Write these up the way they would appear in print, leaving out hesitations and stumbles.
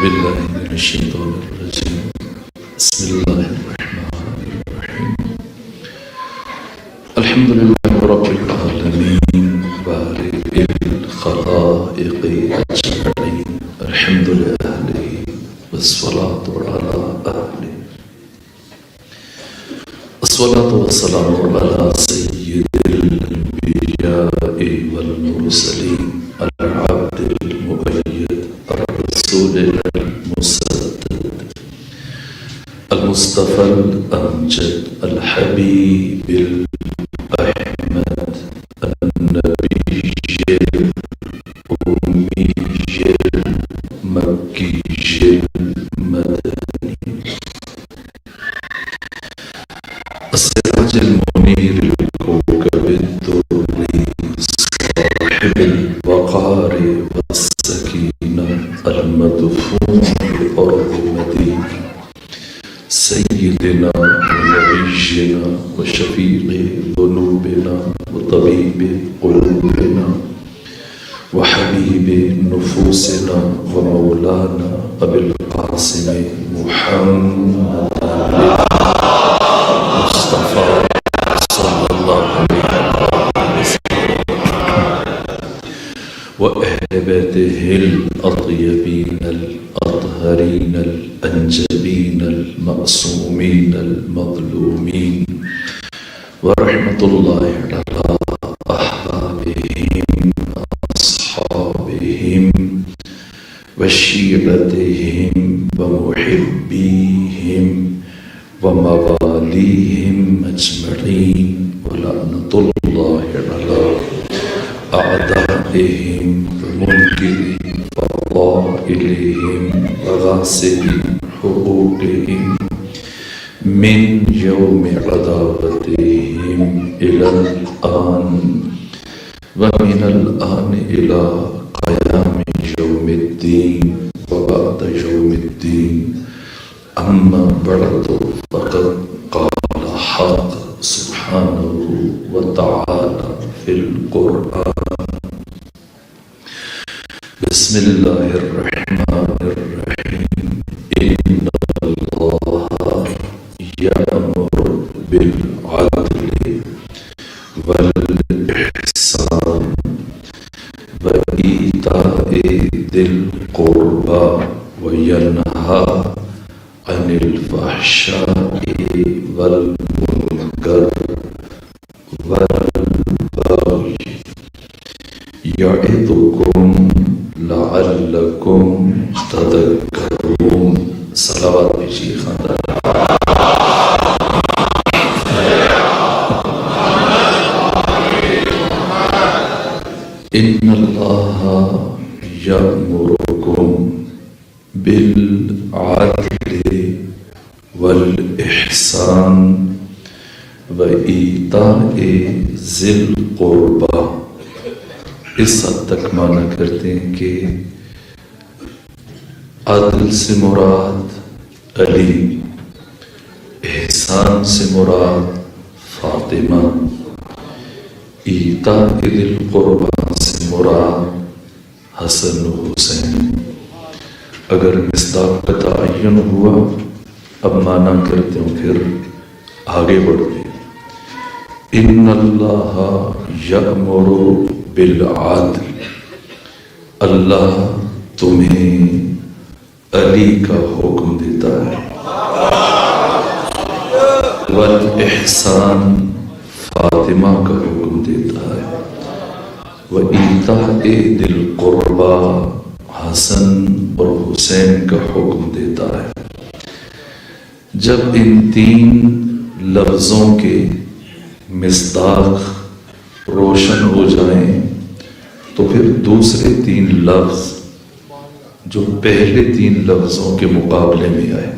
بالله من الشيطان الرجيم بسم الله الرحمن الرحيم الحمد لله رب العالمين بارئ الخلائق أجمعين الحمد لله والصلاة على أهله الصلاة والسلام على سيد الأنبياء والمرسلين العبد المؤيد الرسول المسدد المصطفى الأمجد الحبيب الأحمد النبي الأمي المكي المدني السراج المنير الكوكب الدري صاحب الوقار والسكينة المدفون بأرض مدينة سيدنا ونبينا وشفيع ذنوبنا وطبيب قلوبنا وحبيب نفوسنا ومولانا أبي القاسم محمد مصطفى صلى الله عليه وسلم وأهل بيته الأطيبين الأطهرين الأنجبين المعصومين المظلومين ورحمة الله على أحبابهم أصحابهم وشيرتهم ومحبيهم ومواليهم أجمعين ولعنة الله على أعدائهم ومنكرين فضائلهم وغاسلين حقوقهم من يوم عداوتهم إلى الآن ومن الآن إلى قيام يوم الدين وبعد يوم الدين أما بعد فقد قال حق سبحانه وتعالى في القرآن بسم الله الرحمن الرحيم إن الله يأمر بالعدل والإحسان وإيتاء ذي القربى وينهى عن الفحشاء والمنكر والبغي يعظكم لعلكم تذكرون صلوات بشيخنا إن الله يأمركم بالعدل والإحسان وإيتاء ذي القربى اس حد تک معنی کرتے ہیں کہ عدل سے مراد علی، احسان سے مراد فاطمہ، ایتاء ذی القربى سے مراد حسن و حسین۔ اگر مصداق کا تعین ہوا، اب معنی کرتے ہوں، پھر آگے بڑھتے ہیں۔ ان اللہ یأمر بالعدل، اللہ تمہیں علی کا حکم دیتا ہے، والاحسان فاطمہ کا حکم دیتا ہے، وإیتاء ذی القربى حسن اور حسین کا حکم دیتا ہے۔ جب ان تین لفظوں کے مصداق روشن ہو جائیں تو پھر دوسرے تین لفظ جو پہلے تین لفظوں کے مقابلے میں آئے،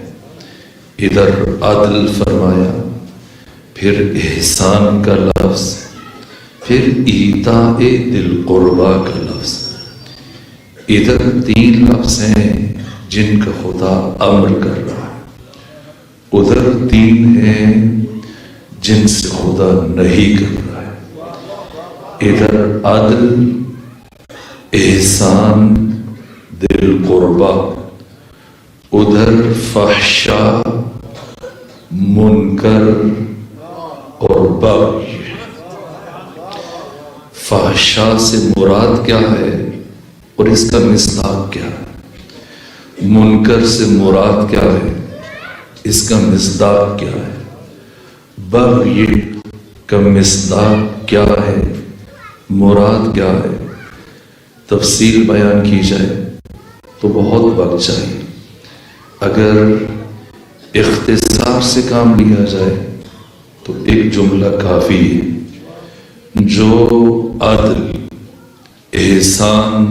ادھر عدل فرمایا، پھر احسان کا لفظ، پھر ایتاء ذی القربى کا لفظ، ادھر تین لفظ ہیں جن کا خدا امر کر رہا ہے، ادھر تین ہیں جن سے خدا نہیں کر رہا ہے۔ ادھر عدل، احسان، ذی القربى، ادھر فحشا، منکر اور بغی۔ فحشا سے مراد کیا ہے اور اس کا مصداق کیا ہے؟ منکر سے مراد کیا ہے، اس کا مصداق کیا ہے؟ بغی کا مصداق کیا ہے، مراد کیا ہے؟ تفصیل بیان کی جائے تو بہت وقت چاہیے، اگر اختصار سے کام لیا جائے تو ایک جملہ کافی ہے۔ جو عدل، احسان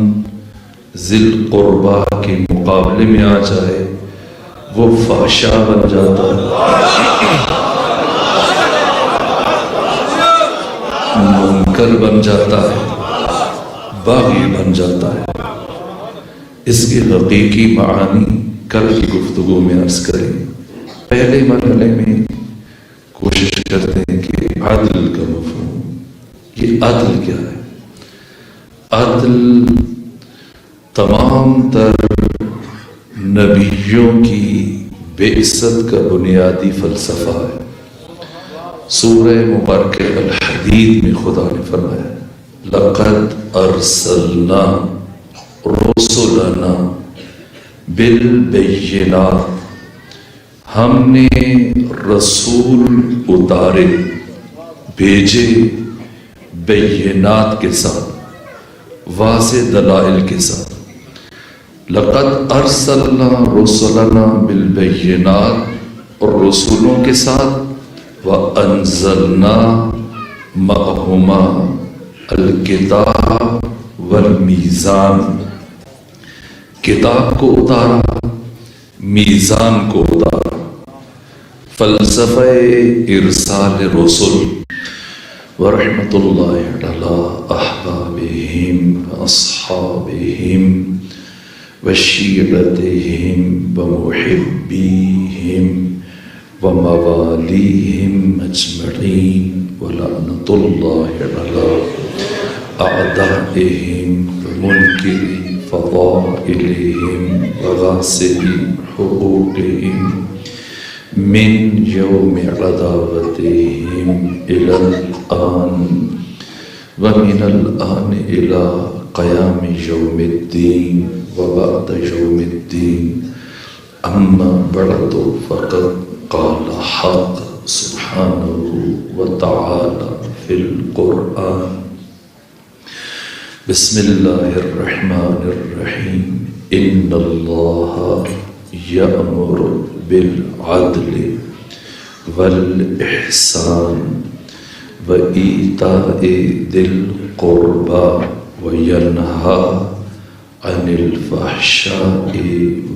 ذی القربہ کے مقابلے میں آ جائے وہ فحشا بن جاتا ہے، منکر بن جاتا ہے، باغی بن جاتا ہے۔ اس کے حقیقی معانی کل کی گفتگو میں عرض کریں۔ پہلے مرحلے میں کوشش کرتے ہیں کہ عدل کا مفہوم، یہ عدل کیا ہے؟ عدل تمام تر نبیوں کی بعثت کا بنیادی فلسفہ ہے۔ سورہ مبارکہ الحدید میں خدا نے فرمایا لَقَدْ أَرْسَلْنَا رُسُلَنَا بِالْبَيِّنَاتِ، ہم نے رسول اتارے، بھیجے بینات کے ساتھ، واضح دلائل کے ساتھ۔ لَقَدْ أَرْسَلْنَا رُسُلَنَا بِالْبَيِّنَاتِ، اور رسولوں کے ساتھ وَأَنزَلْنَا مَعَهُمَا الکتاب والمیزان، کتاب کو اتارا، میزان کو اتارا۔ فلسفہ ارسال رسل ورحمۃ اللہ علی احبابہم واصحابہم وشیعتہم ومحبیہم وموالیہم اجمعین ولعنۃ اللہ علی اعدائہم ومنکری فضائلہم وغاصبی حقوقہم من یوم عداوتہم الی الآن ومن الآن الی قیام یوم الدین وبعد یوم الدین، اما بعد فقد قال حق سبحانہ وتعالی فی القرآن۔ بسم اللہ الرحمن الرحیم، ان اللہ یأمر بالعدل والاحسان وایتاء ذی القربى وینہی عن الفحشاء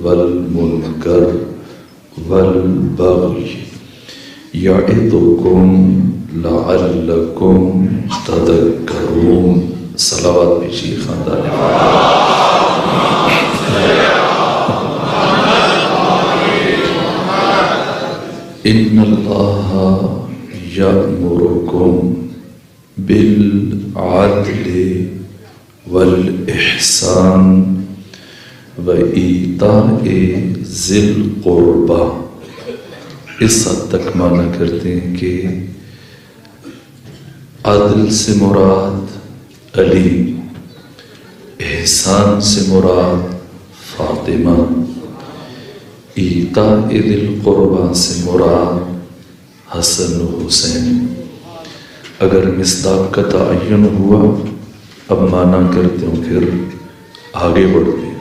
والمنکر والبغی یعظکم لعلکم تذکرون۔ صلوات پیجیے خاندان۔ ان اللہ یأمرکم بالعدل والاحسان وایتاء ذی القربى۔ اس حد تک معنی کرتے ہیں کہ عدل سے مراد علی، احسان سے مراد فاطمہ، ایتاء ذی القربى سے مراد حسن و حسین۔ اگر مصداق کا تعین ہوا، اب معنی کرتے ہوں، پھر آگے بڑھتے ہیں۔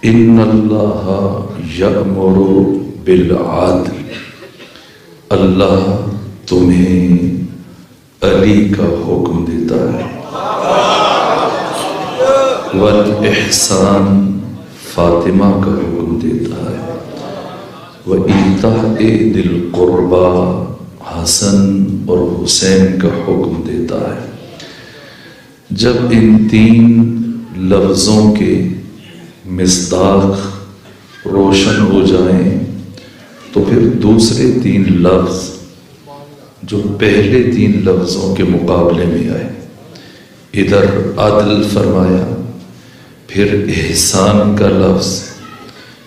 ان اللہ یأمر بالعدل، اللہ تمہیں علی کا حکم دیتا ہے، والاحسان فاطمہ کا حکم دیتا ہے، وایتاء ذی القربى حسن اور حسین کا حکم دیتا ہے۔ جب ان تین لفظوں کے مصداق روشن ہو جائیں تو پھر دوسرے تین لفظ جو پہلے تین لفظوں کے مقابلے میں آئے، ادھر عدل فرمایا، پھر احسان کا لفظ،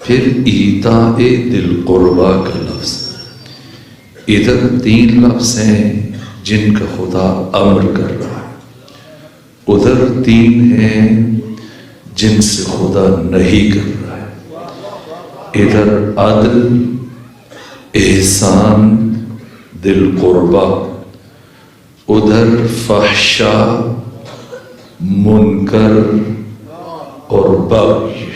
پھر ایتاء دل قربا کا لفظ، ادھر 3 لفظ ہیں جن کا خدا امر کر رہا ہے، ادھر 3 ہیں جن سے خدا نہیں کر رہا ہے۔ ادھر عدل، احسان، دل قربا، ادھر فحشا، منکر اور بغی۔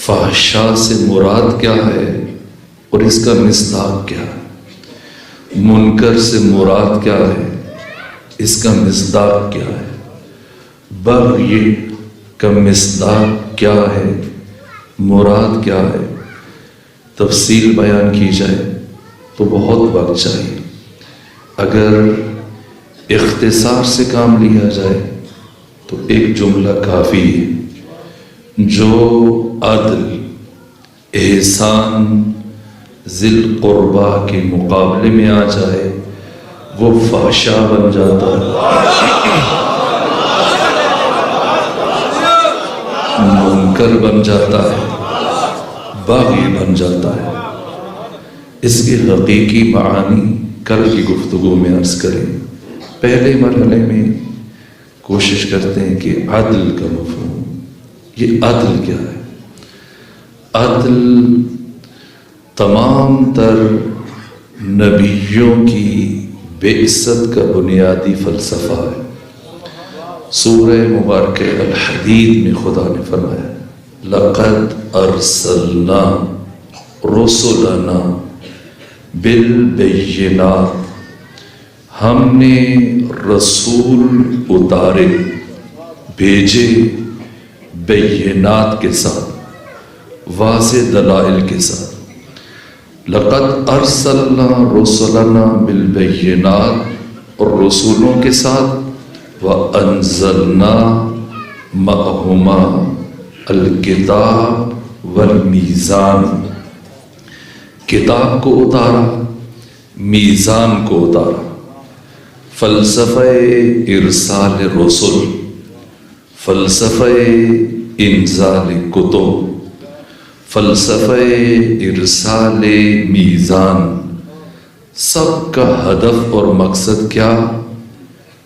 فحشا سے مراد کیا ہے اور اس کا مصداق کیا ہے؟ منکر سے مراد کیا ہے، اس کا مصداق کیا ہے؟ بغی کا مصداق کیا ہے، مراد کیا ہے؟ تفصیل بیان کی جائے تو بہت وقت چاہیے، اگر اختصار سے کام لیا جائے تو ایک جملہ کافی ہے۔ جو عدل، احسان، ذل قربا کے مقابلے میں آ جائے وہ فحشا بن جاتا ہے، منکر بن جاتا ہے، باغی بن جاتا ہے۔ اس کے حقیقی معانی کل کی گفتگو میں عرض کریں۔ پہلے مرحلے میں کوشش کرتے ہیں کہ عدل کا مفہوم، یہ عدل کیا ہے؟ عدل تمام تر نبیوں کی بعثت کا بنیادی فلسفہ ہے۔ سورہ مبارکہ الحدید میں خدا نے فرمایا لَقَدْ أَرْسَلْنَا رُسُلَنَا بِالْبَيِّنَاتِ، ہم نے رسول اتارے، بھیجے بینات کے ساتھ، واضح دلائل کے ساتھ۔ لَقَدْ أَرْسَلْنَا رُسُلَنَا بِالْبَيِّنَاتِ، اور رسولوں کے ساتھ، وَأَنزَلْنَا مَعَهُمَا الکتاب والمیزان، کتاب کو اتارا، میزان کو اتارا۔ فلسفہ ارسال رسل، فلسفہ انزال کتب، فلسفہ ارسال میزان، سب کا ہدف اور مقصد کیا؟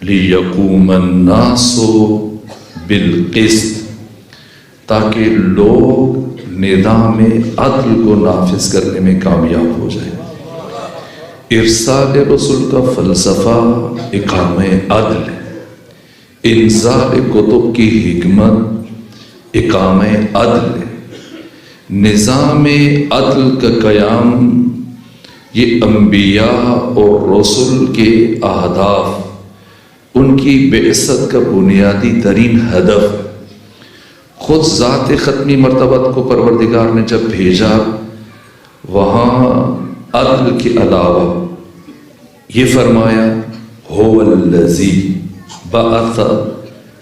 لِيَقُومَ النَّاسُ بِالْقِسْطِ، تاکہ لوگ نظام عدل کو نافذ کرنے میں کامیاب ہو جائیں۔ ارسال رسول کا فلسفہ اقامہ عدل ہے، انزال کتب کی حکمت اقامہ عدل ہے۔ نظام عدل کا قیام یہ انبیاء اور رسول کے اہداف، ان کی بعثت کا بنیادی ترین ہدف ہے۔ خود ذات ختمی مرتبت کو پروردگار نے جب بھیجا، وہاں عدل کے علاوہ یہ فرمایا هو الذی بعث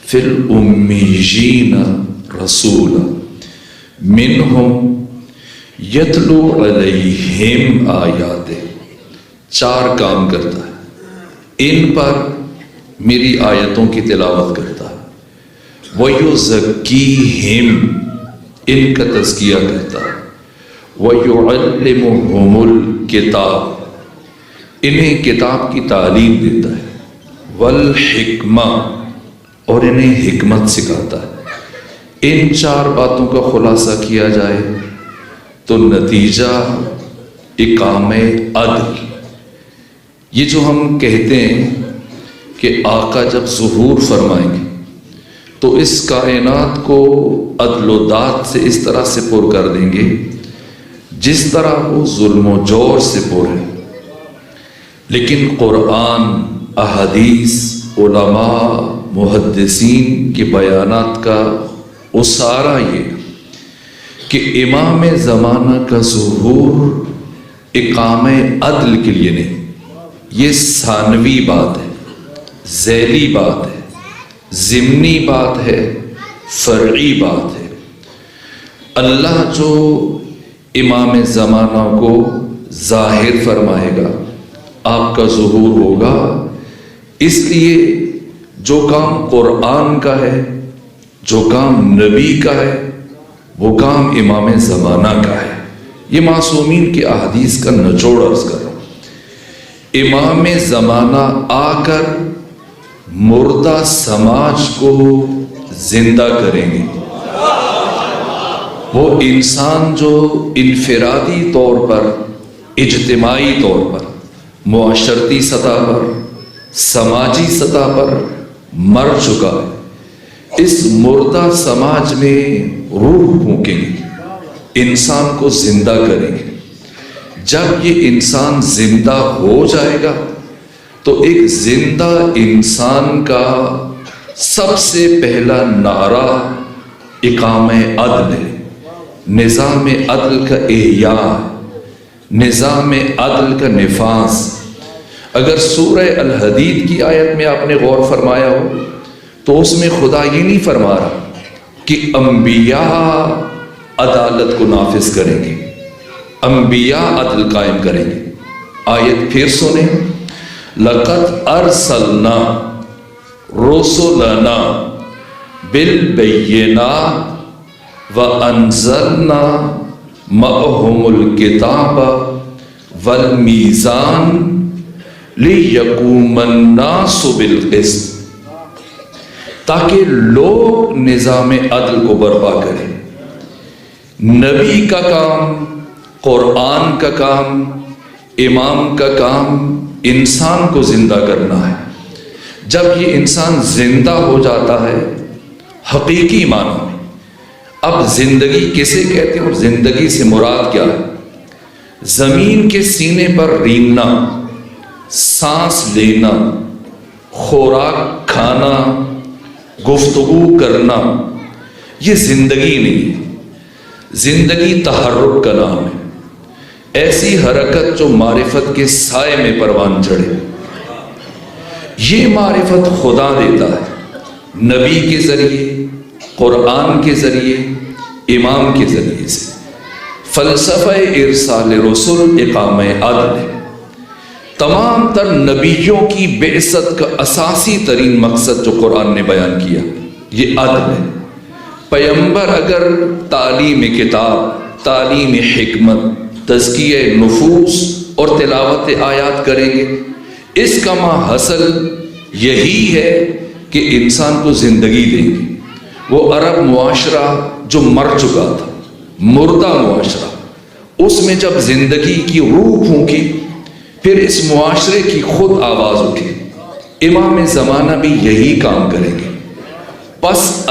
فی الامیین رسولا منہم یتلو علیہم آیاتہ، 4 کام کرتا ہے، ان پر میری آیتوں کی تلاوت کرتا ہے، وَيُزَكِّيهِمْ، ان کا تزکیہ کرتا ہے، وَيُعَلِّمُهُمُ الْكِتَابِ، انہیں کتاب کی تعلیم دیتا ہے، وَالْحِكْمَةِ، اور انہیں حکمت سکھاتا ہے۔ ان 4 باتوں کا خلاصہ کیا جائے تو نتیجہ اقامہ عدل۔ یہ جو ہم کہتے ہیں کہ آقا جب ظہور فرمائیں گے تو اس کائنات کو عدل و داد سے اس طرح سے پر کر دیں گے جس طرح وہ ظلم و جور سے پر ہے۔ لیکن قرآن، احادیث، علماء، محدثین کے بیانات کا اسارہ یہ کہ امام زمانہ کا ظہور اقامہ عدل کے لیے نہیں، یہ ثانوی بات ہے، ذیلی بات ہے، ضمنی بات ہے، فرعی بات ہے۔ اللہ جو امام زمانہ کو ظاہر فرمائے گا، آپ کا ظہور ہوگا، اس لیے جو کام قرآن کا ہے، جو کام نبی کا ہے، وہ کام امام زمانہ کا ہے. یہ معصومین کی احادیث کا نچوڑ عرض کر رہا ہوں. امام زمانہ آ کر مردہ سماج کو زندہ کریں گے. وہ انسان جو انفرادی طور پر، اجتماعی طور پر، معاشرتی سطح پر، سماجی سطح پر مر چکا ہے، اس مردہ سماج میں روح پھونکیں گے، انسان کو زندہ کریں گے. جب یہ انسان زندہ ہو جائے گا تو ایک زندہ انسان کا سب سے پہلا نعرہ اقامہ عدل ہے. نظام عدل کا احیاء، نظام عدل کا نفاذ. اگر سورہ الحدید کی آیت میں آپ نے غور فرمایا ہو تو اس میں خدا یہ نہیں فرما رہا کہ انبیاء عدالت کو نافذ کریں گے، انبیاء عدل قائم کریں گے. آیت پھر سنیں، لَقَدْ أَرْسَلْنَا رُسُلَنَا بِالْبَيِّنَاتِ وَأَنزَلْنَا مَعَهُمُ الْكِتَابَ وَالْمِيزَانَ لِيَقُومَ النَّاسُ بِالْقِسْطِ، تاکہ لوگ نظام عدل کو برپا کریں. نبی کا کام، قرآن کا کام، امام کا کام انسان کو زندہ کرنا ہے. جب یہ انسان زندہ ہو جاتا ہے حقیقی معنی میں، اب زندگی کسے کہتے ہیں اور زندگی سے مراد کیا ہے؟ زمین کے سینے پر رینگنا، سانس لینا، خوراک کھانا، گفتگو کرنا، یہ زندگی نہیں ہے. زندگی تحرک کا نام ہے، ایسی حرکت جو معرفت کے سائے میں پروان چڑھے. یہ معرفت خدا دیتا ہے نبی کے ذریعے، قرآن کے ذریعے، امام کے ذریعے سے. فلسفہ ارسال رسول اقامہ عدل ہے. تمام تر نبیوں کی بعثت کا اساسی ترین مقصد جو قرآن نے بیان کیا یہ عدل ہے. پیغمبر اگر تعلیم کتاب، تعلیم حکمت، تزکیہ نفوس اور تلاوت آیات کریں گے، اس کا ماحصل یہی ہے کہ انسان کو زندگی دیں گے. وہ عرب معاشرہ جو مر چکا تھا، مردہ معاشرہ، اس میں جب زندگی کی روح پھونکی، پھر اس معاشرے کی خود آواز اٹھی. امام زمانہ بھی یہی کام کریں گے. پس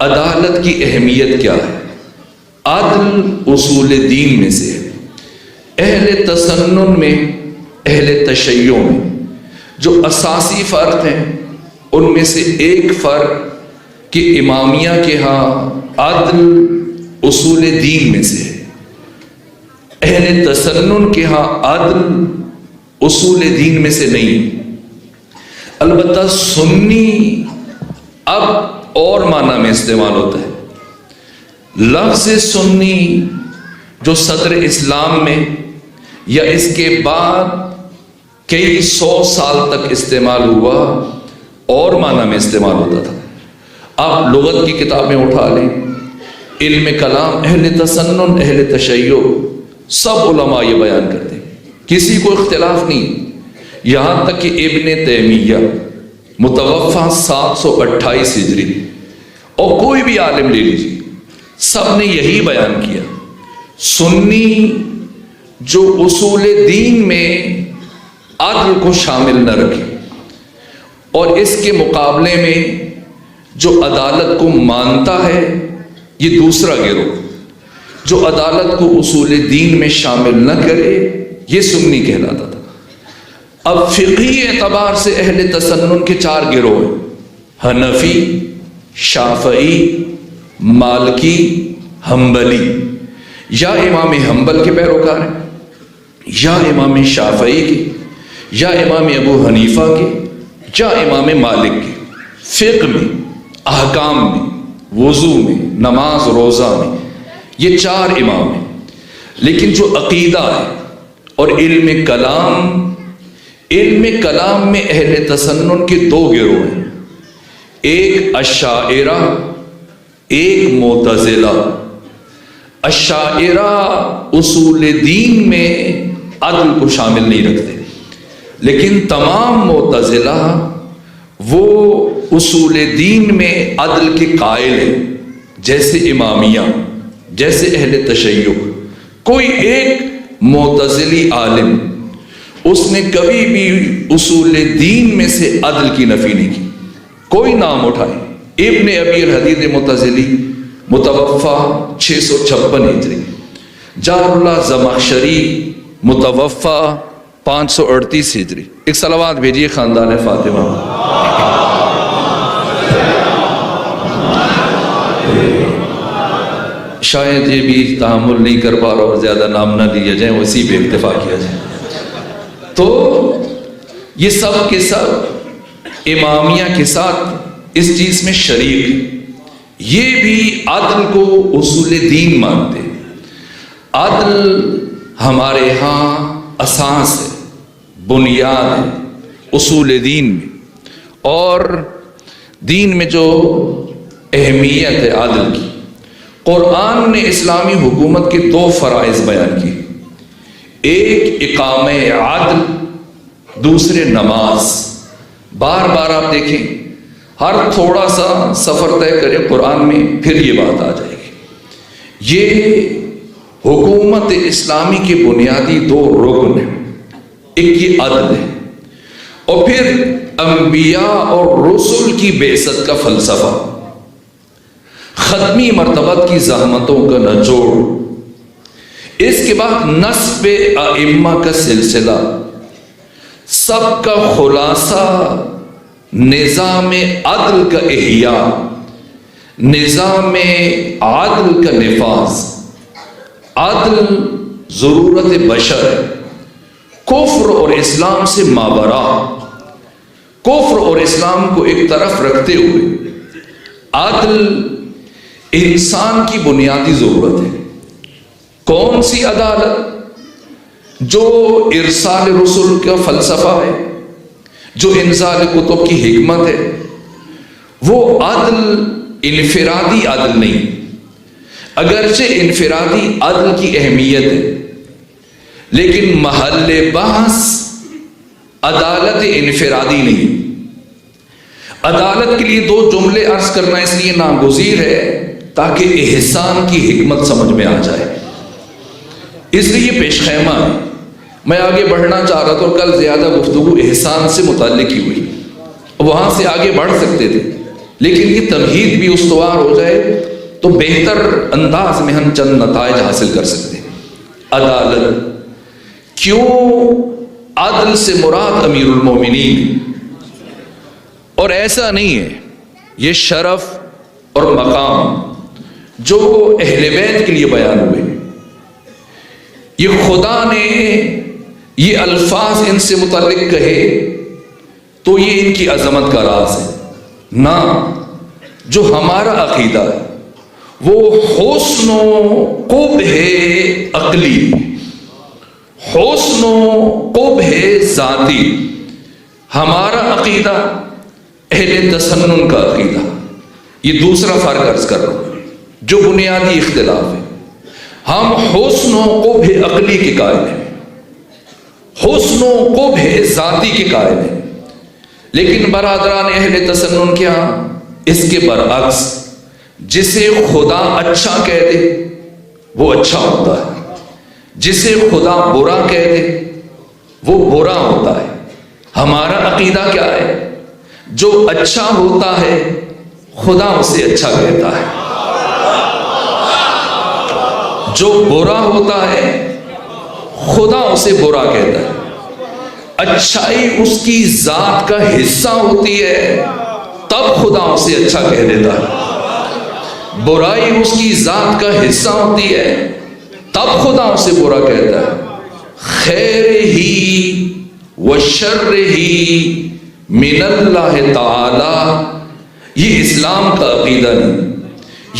عدالت کی اہمیت کیا ہے؟ عدل اصول دین میں سے ہے. اہل تسنن میں، اہل تشیع میں جو اساسی فرق ہیں، ان میں سے ایک فرق کہ امامیہ کے ہاں عدل اصول دین میں سے ہے، اہل تسنن کے ہاں عدل اصول دین میں سے نہیں. البتہ سنی اب اور معنی میں استعمال ہوتا ہے. لفظ سنی جو صدر اسلام میں یا اس کے بعد کئی 100 سال تک استعمال ہوا، اور معنی میں استعمال ہوتا تھا. آپ لغت کی کتابیں اٹھا لیں، علم کلام، اہل تسنن، اہل تشیع، سب علماء یہ بیان کرتے ہیں، کسی کو اختلاف نہیں. یہاں تک کہ ابن تیمیہ متوفہ 728 ہجری، اور کوئی بھی عالم لے لیجیے، سب نے یہی بیان کیا. سنی جو اصول دین میں عدل کو شامل نہ رکھے، اور اس کے مقابلے میں جو عدالت کو مانتا ہے یہ دوسرا گروہ، جو عدالت کو اصول دین میں شامل نہ کرے یہ سنی کہلاتا تھا. اب فقہی اعتبار سے اہل تسنن کے 4 گروہ ہیں: حنفی، شافعی، مالکی، حنبلی. یا امام حنبل کے پیروکار ہیں، یا امام شافعی کے، یا امام ابو حنیفہ کے، یا امام مالک کے. فقہ میں، احکام میں، وضو میں، نماز روزہ میں یہ 4 امام ہیں. لیکن جو عقیدہ ہے اور علم کلام میں اہل تسنن کے 2 گروہ ہیں. ایک اشاعرہ، ایک معتزلہ اشاعرہ اصول دین میں عدل کو شامل نہیں رکھتے، لیکن تمام معتزلہ وہ اصول دین میں عدل کے قائل ہیں، جیسے امامیہ، جیسے اہل تشیع۔ کوئی ایک معتزلی عالم اس نے کبھی بھی اصول دین میں سے عدل کی نفی نہیں کی، کوئی نام اٹھائے۔ ابن ابی الحدید معتزلی متوفہ 656 ہجری، جار اللہ زمخشری متوفہ 538 ہجری۔ ایک صلوات بھیجیے خاندان فاطمہ۔ شاید یہ بھی تحمل نہیں کر پا رہا اور زیادہ نام نہ لیے جائیں، اسی پہ اکتفا کیا جائے۔ تو یہ سب کے سب امامیہ کے ساتھ اس چیز میں شریک، یہ بھی عدل کو اصول دین مانتے۔ عدل ہمارے ہاں اساس ہے، بنیاد ہے اصول دین میں، اور دین میں جو اہمیت ہے عدل کی۔ قرآن نے اسلامی حکومت کے 2 فرائض بیان کیے، ایک اقامہ عدل، دوسرے نماز۔ بار بار آپ دیکھیں، ہر تھوڑا سا سفر طے کریں قرآن میں، پھر یہ بات آ جائے گی۔ یہ حکومت اسلامی کے بنیادی 2 رکن ہیں، ایک یہ عدل ہے، اور پھر انبیاء اور رسل کی بعثت کا فلسفہ، ختمی مرتبت کی زحمتوں کا نچوڑ، اس کے بعد نسب ائمہ کا سلسلہ، سب کا خلاصہ، نظام عدل کا احیاء، نظام عدل کا نفاذ۔ عدل ضرورت بشر ہے، کفر اور اسلام سے مابرا، کفر اور اسلام کو ایک طرف رکھتے ہوئے عدل انسان کی بنیادی ضرورت ہے۔ کون سی عدالت؟ جو ارسال رسول کا فلسفہ ہے، جو انزال کتب کی حکمت ہے، وہ عدل انفرادی عدل نہیں، اگرچہ انفرادی عدل کی اہمیت ہے، لیکن محل بحث عدالت انفرادی نہیں۔ عدالت کے لیے 2 جملے عرض کرنا اس لیے ناگزیر ہے تاکہ احسان کی حکمت سمجھ میں آ جائے، اس لیے یہ پیش خیمہ ہے۔ میں آگے بڑھنا چاہ رہا تھا اور کل زیادہ گفتگو احسان سے متعلق ہی ہوئی، وہاں سے آگے بڑھ سکتے تھے، لیکن یہ تمہید بھی استوار ہو جائے تو بہتر انداز میں ہم چند نتائج حاصل کر سکتے ہیں۔ عدالت کیوں؟ عدل سے مراد امیر المومنین، اور ایسا نہیں ہے، یہ شرف اور مقام جو اہل بیت کے لیے بیان ہوئے، یہ خدا نے یہ الفاظ ان سے متعلق کہے تو یہ ان کی عظمت کا راز ہے نہ۔ جو ہمارا عقیدہ ہے وہ حسن و قبح عقلی، حسن و قبح ذاتی۔ ہمارا عقیدہ اہل تسنن کا عقیدہ، یہ دوسرا فرق عرض کر رہا ہوں جو بنیادی اختلاف ہے۔ ہم حسن و قبح عقلی کے قائل ہیں، حسن و قبح ذاتی کے قائل ہیں، لیکن برادران اہل تسنن کیا اس کے برعکس، جسے خدا اچھا کہہ دے وہ اچھا ہوتا ہے، جسے خدا برا کہہ دے وہ برا ہوتا ہے۔ ہمارا عقیدہ کیا ہے؟ جو اچھا ہوتا ہے خدا اسے اچھا کہتا ہے، جو برا ہوتا ہے خدا اسے برا کہتا ہے۔ اچھائی اس کی ذات کا حصہ ہوتی ہے تب خدا اسے اچھا کہہ دیتا ہے، برائی اس کی ذات کا حصہ ہوتی ہے تب خدا اسے برا کہتا ہے۔ خیر ہی و شر ہی من اللہ تعالی، یہ اسلام کا عقیدہ نہیں،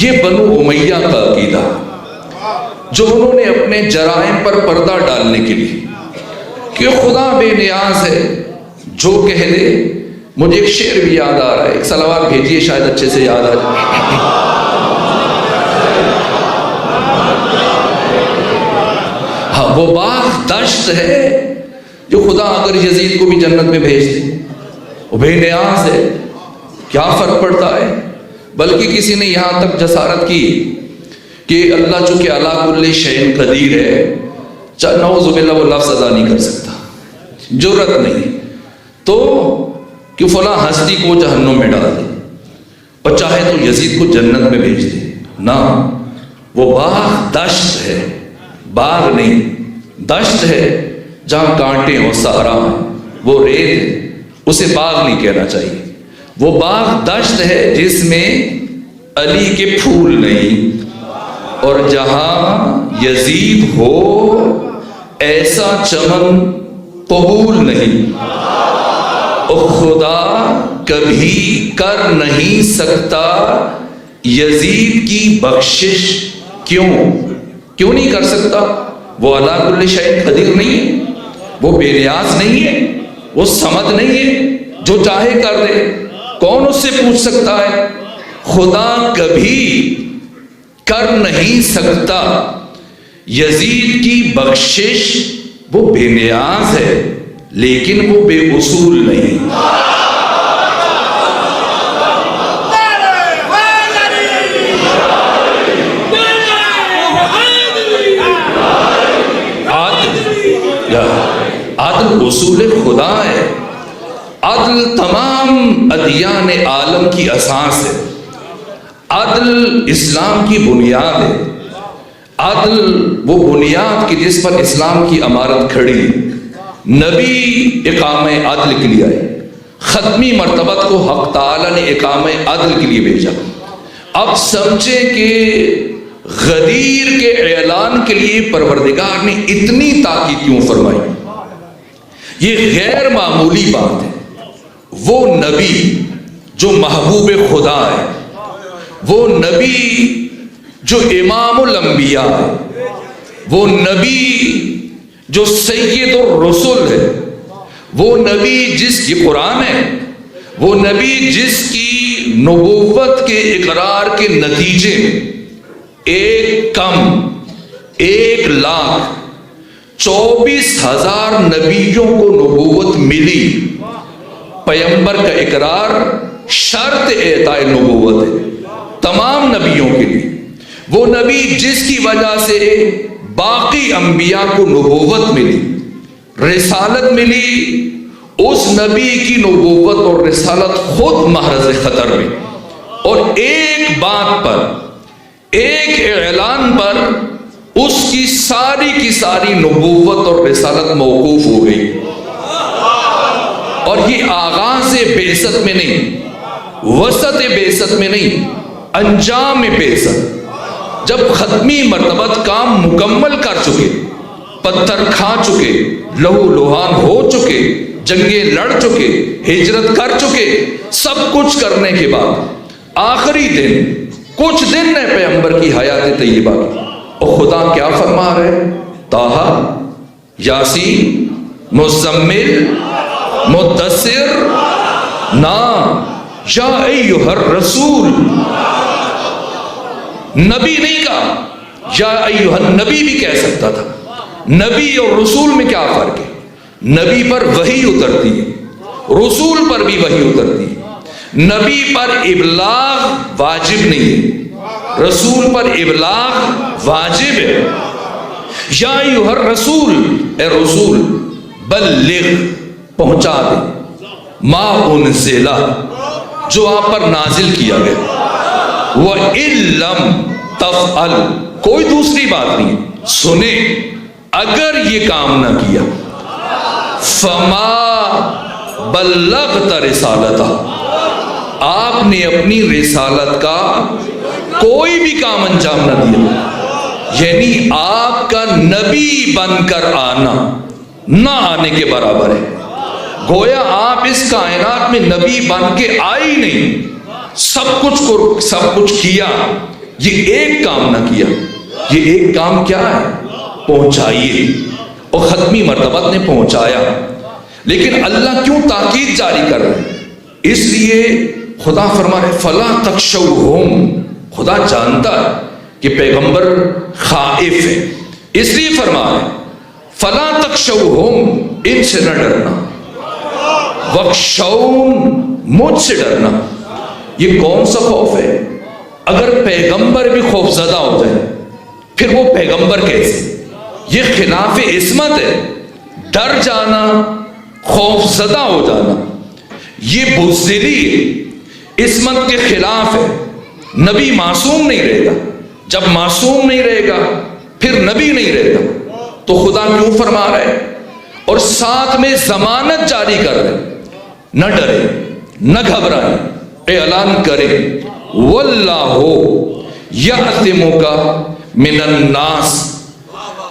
یہ بنو امیہ کا عقیدہ، جو انہوں نے اپنے جرائم پر پردہ ڈالنے کے لیے کہ خدا بے نیاز ہے جو کہہ دے۔ مجھے ایک شعر بھی یاد آ رہا ہے، ایک صلوات بھیجیے شاید اچھے سے یاد آ جائے۔ وہ باغ دشت ہے جو خدا اگر یزید کو بھی جنت میں بھیج دے، وہ بے نیاز ہے، کیا فرق پڑتا ہے؟ بلکہ کسی نے یہاں تک جسارت کی کہ اللہ چونکہ علی کل شیء قدیر ہے، نعوذ باللہ وہ لفظ ادا نہیں کر سکتا، جرأت نہیں، تو کہ فلاں ہستی کو جہنم میں ڈال دے اور چاہے تو یزید کو جنت میں بھیج دے، نہ، وہ باغ دشت ہے، باغ نہیں، دشت ہے جہاں کانٹے ہوں، صحرا ہے، وہ ریت ہے، اسے باغ نہیں کہنا چاہیے، وہ باغ دشت ہے جس میں علی کے پھول نہیں، اور جہاں یزید ہو ایسا چمن قبول نہیں، اور خدا کبھی کر نہیں سکتا یزید کی بخشش، کیوں نہیں کر سکتا؟ وہ علی کل شیء قدیر نہیں ہے، وہ بے نیاز نہیں ہے، وہ صمد نہیں ہے، جو چاہے کر دے، کون اس سے پوچھ سکتا ہے؟ خدا کبھی کر نہیں سکتا یزید کی بخشش، وہ بے نیاز ہے لیکن وہ بے اصول نہیں۔ عدل اصول خدا ہے، عدل تمام ادیان عالم کی اساس ہے، عدل اسلام کی بنیاد ہے، عدل وہ بنیاد کی جس پر اسلام کی عمارت کھڑی ہے۔ نبی اقامہ عدل کے لیے آئے، ختمی مرتبت کو حق تعالی نے اقامہ عدل کے لیے بھیجا۔ اب سمجھیں کہ غدیر کے اعلان کے لیے پروردگار نے اتنی تاکید کیوں فرمائی؟ یہ غیر معمولی بات ہے۔ وہ نبی جو محبوب خدا ہے، وہ نبی جو امام الانبیاء ہے، وہ نبی جو سید الرسل ہے، وہ نبی جس کی قرآن ہے، وہ نبی جس کی نبوت کے اقرار کے نتیجے میں 1,24,000 نبیوں کو نبوت ملی۔ پیغمبر کا اقرار شرط اعطاء نبوت ہے تمام نبیوں کے لیے۔ وہ نبی جس کی وجہ سے باقی انبیاء کو نبوت ملی، رسالت ملی، اس نبی کی نبوت اور رسالت خود محرز خطر میں، اور ایک بات پر، ایک اعلان پر اس کی ساری نبوت اور رسالت موقوف ہو گئی۔ اور یہ آغاز بعثت میں نہیں، وسط بعثت میں نہیں، انجام بعثت، جب ختمی مرتبت کام مکمل کر چکے، پتھر کھا چکے، لہو لہان ہو چکے، جنگیں لڑ چکے، ہجرت کر چکے، سب کچھ کرنے کے بعد آخری دن، کچھ دن ہے پیغمبر کی حیات طیبہ کی، اور خدا کیا فرما رہے؟ طٰہٰ، یاسین، مزمل، مدثر، یا ایھا الرسول، نبی نہیں کہا، یا ایھا النبی بھی کہہ سکتا تھا۔ نبی اور رسول میں کیا فرق ہے؟ نبی پر وحی اترتی ہے، رسول پر بھی وحی اترتی ہے۔ نبی پر ابلاغ واجب نہیں ہے، رسول پر ابلاغ واجب ہے۔ یا ایھا الرسول، اے رسول، بلغ، پہنچا دے، ما انزل، جو آپ پر نازل کیا گیا، وَإِن لَّمْ تَفْعَلْ، کوئی دوسری بات نہیں، سنیں، اگر یہ کام نہ کیا، فَمَا بَلَّغْتَ رِسَالَتَهُ، آپ نے اپنی رسالت کا کوئی بھی کام انجام نہ دیا، یعنی آپ کا نبی بن کر آنا نہ آنے کے برابر ہے۔ گویا آپ اس کائنات میں نبی بن کے آئی نہیں، سب کچھ کیا، یہ ایک کام نہ کیا۔ یہ ایک کام کیا ہے؟ پہنچائیے، اور ختمی مرتبت نے پہنچایا۔ لیکن اللہ کیوں تاکید جاری کر رہے ہیں؟ اس لیے خدا فرما رہے فلا تخشوہم، خدا جانتا ہے کہ پیغمبر خائف ہے، اس لیے فرما رہے فلا تخشوہم، ان سے نہ ڈرنا، وخشون، مجھ سے ڈرنا۔ یہ کون سا خوف ہے؟ اگر پیغمبر بھی خوف زدہ ہو جائے پھر وہ پیغمبر کیسے؟ یہ خلاف عصمت ہے، ڈر جانا، خوف زدہ ہو جانا، یہ بزدلی عصمت کے خلاف ہے۔ نبی معصوم نہیں رہے گا، جب معصوم نہیں رہے گا پھر نبی نہیں رہے گا، تو خدا کیوں فرما رہا ہے؟ اور ساتھ میں ضمانت جاری کر رہے، نہ ڈرے نہ گھبرائیں، اعلان کرے واللہ یعصمک من الناس،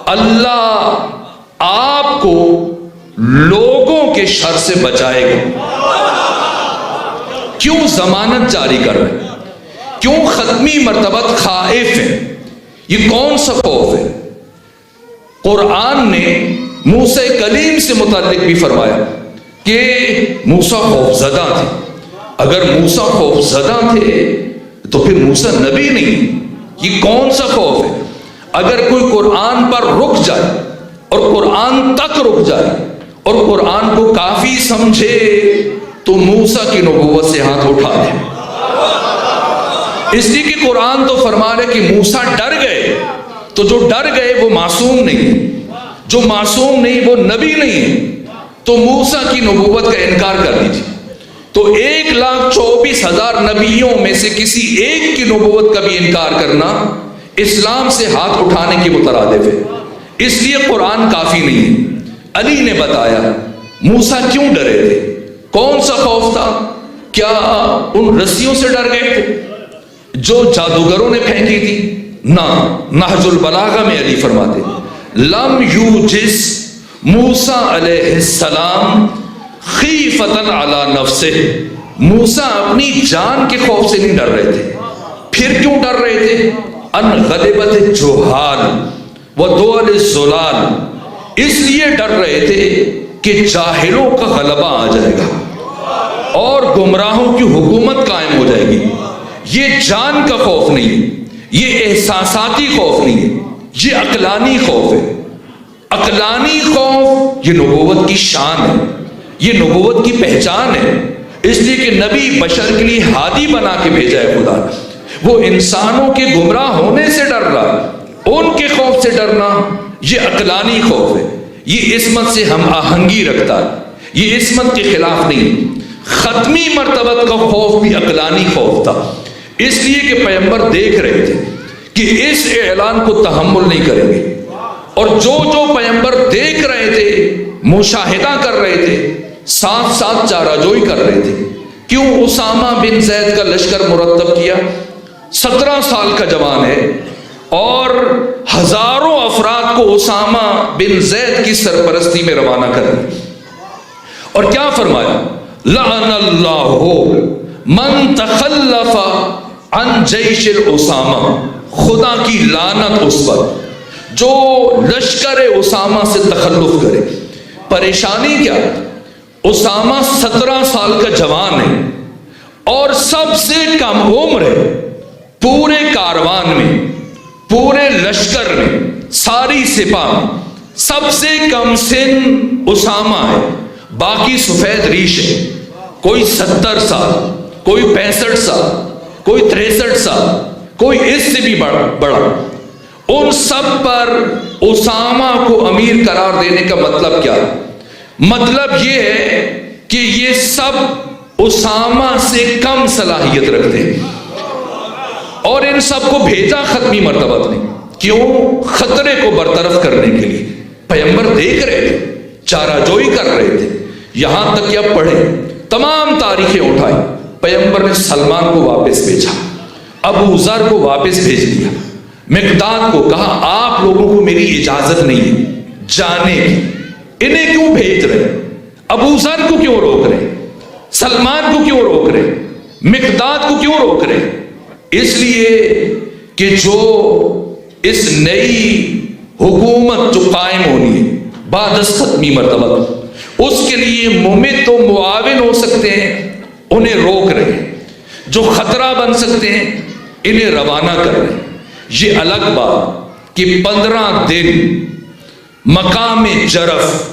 اللہ آپ کو لوگوں کے شر سے بچائے گا۔ کیوں ضمانت جاری کر رہے ہیں؟ کیوں ختمی مرتبہ خائف ہیں؟ یہ کون سا خوف ہے؟ قرآن نے موسیٰ کلیم سے متعلق بھی فرمایا کہ موسیٰ خوف زدہ تھے۔ اگر موسیٰ خوف زدہ تھے تو پھر موسیٰ نبی نہیں۔ یہ کون سا خوف ہے؟ اگر کوئی قرآن پر رک جائے اور قرآن تک رک جائے اور قرآن کو کافی سمجھے تو موسیٰ کی نبوت سے ہاتھ اٹھا دے، اس لیے کہ قرآن تو فرما رہے کہ موسیٰ ڈر گئے، تو جو ڈر گئے وہ معصوم نہیں، جو معصوم نہیں وہ نبی نہیں، تو موسیٰ کی نبوت کا انکار کر دیجیے۔ تو 1,24,000 نبیوں میں سے کسی ایک کی نبوت کا بھی انکار کرنا اسلام سے ہاتھ اٹھانے کی مترادف ہے، اس لیے قرآن کافی نہیں ہے۔ علی نے بتایا موسیٰ کیوں ڈرے تھے، کون سا خوف تھا؟ کیا ان رسیوں سے ڈر گئے تھے جو جادوگروں نے پھینکی تھی؟ نہ، نہج البلاغہ میں علی فرماتے لم یوجس موسیٰ علیہ السلام خیفتن علی نفسہ، موسیٰ اپنی جان کے خوف سے نہیں ڈر رہے تھے۔ پھر کیوں ڈر رہے تھے؟ ان غلبت جہال ودول الزلال، اس لیے ڈر رہے تھے کہ جاہلوں کا غلبہ آ جائے گا اور گمراہوں کی حکومت قائم ہو جائے گی۔ یہ جان کا خوف نہیں ہے، یہ احساساتی خوف نہیں ہے، یہ عقلانی خوف ہے۔ عقلانی خوف یہ نبوت کی شان ہے، یہ نبوت کی پہچان ہے، اس لیے کہ نبی بشر کے لیے ہادی بنا کے بھیجا ہے خدا نے۔ وہ انسانوں کے گمراہ ہونے سے ڈر رہا، ان کے خوف سے ڈرنا یہ عقلانی خوف ہے، یہ عصمت سے ہم آہنگی رکھتا ہے، یہ عصمت کے خلاف نہیں۔ ختمی مرتبہ کا خوف بھی عقلانی خوف تھا، اس لیے کہ پیغمبر دیکھ رہے تھے کہ اس اعلان کو تحمل نہیں کریں گے، اور جو پیغمبر دیکھ رہے تھے، مشاہدہ کر رہے تھے، ساتھ ساتھ چارہ جوئی کر رہے تھے۔ کیوں اسامہ بن زید کا لشکر مرتب کیا؟ 17 سال کا جوان ہے اور ہزاروں افراد کو اسامہ بن زید کی سرپرستی میں روانہ کر دیا، اور کیا فرمایا؟ لعن اللہ من تخلف عن جیش الاسامہ، خدا کی لعنت اس پر جو لشکر اسامہ سے تخلف کرے۔ پریشانی کیا؟ اسامہ 17 سال کا جوان ہے اور سب سے کم عمر ہے، پورے کاروان میں، پورے لشکر میں، ساری سپاہ میں سب سے کم سن اسامہ ہے، باقی سفید ریش ہے، کوئی 70 سال، کوئی 65 سال، کوئی 63 سال، کوئی اس سے بھی بڑا۔ ان سب پر اسامہ کو امیر قرار دینے کا مطلب کیا ہے؟ مطلب یہ ہے کہ یہ سب اسامہ سے کم صلاحیت رکھتے ہیں، اور ان سب کو بھیجا ختمی مرتبہ نے۔ کیوں؟ خطرے کو برطرف کرنے کے لیے۔ پیغمبر دیکھ رہے تھے، چارہ جوئی کر رہے تھے، یہاں تک کہ اب پڑھیں، تمام تاریخیں اٹھائی، پیغمبر نے سلمان کو واپس بھیجا، ابو ذر کو واپس بھیج دیا، مقداد کو کہا آپ لوگوں کو میری اجازت نہیں ہے جانے کی، انہیں کیوں بھیج رہے؟ ابو ذر کو کیوں روک رہے؟ سلمان کو کیوں روک رہے؟ مقداد کو کیوں روک رہے؟ اس لیے کہ جو اس نئی حکومت جو قائم ہونی ہے بعد از ختمی مرتبہ، اس کے لیے ممد و معاون ہو سکتے ہیں، انہیں روک رہے ہیں، جو خطرہ بن سکتے ہیں انہیں روانہ کر رہے ہیں۔ یہ الگ بات کہ 15 دن مقام جرف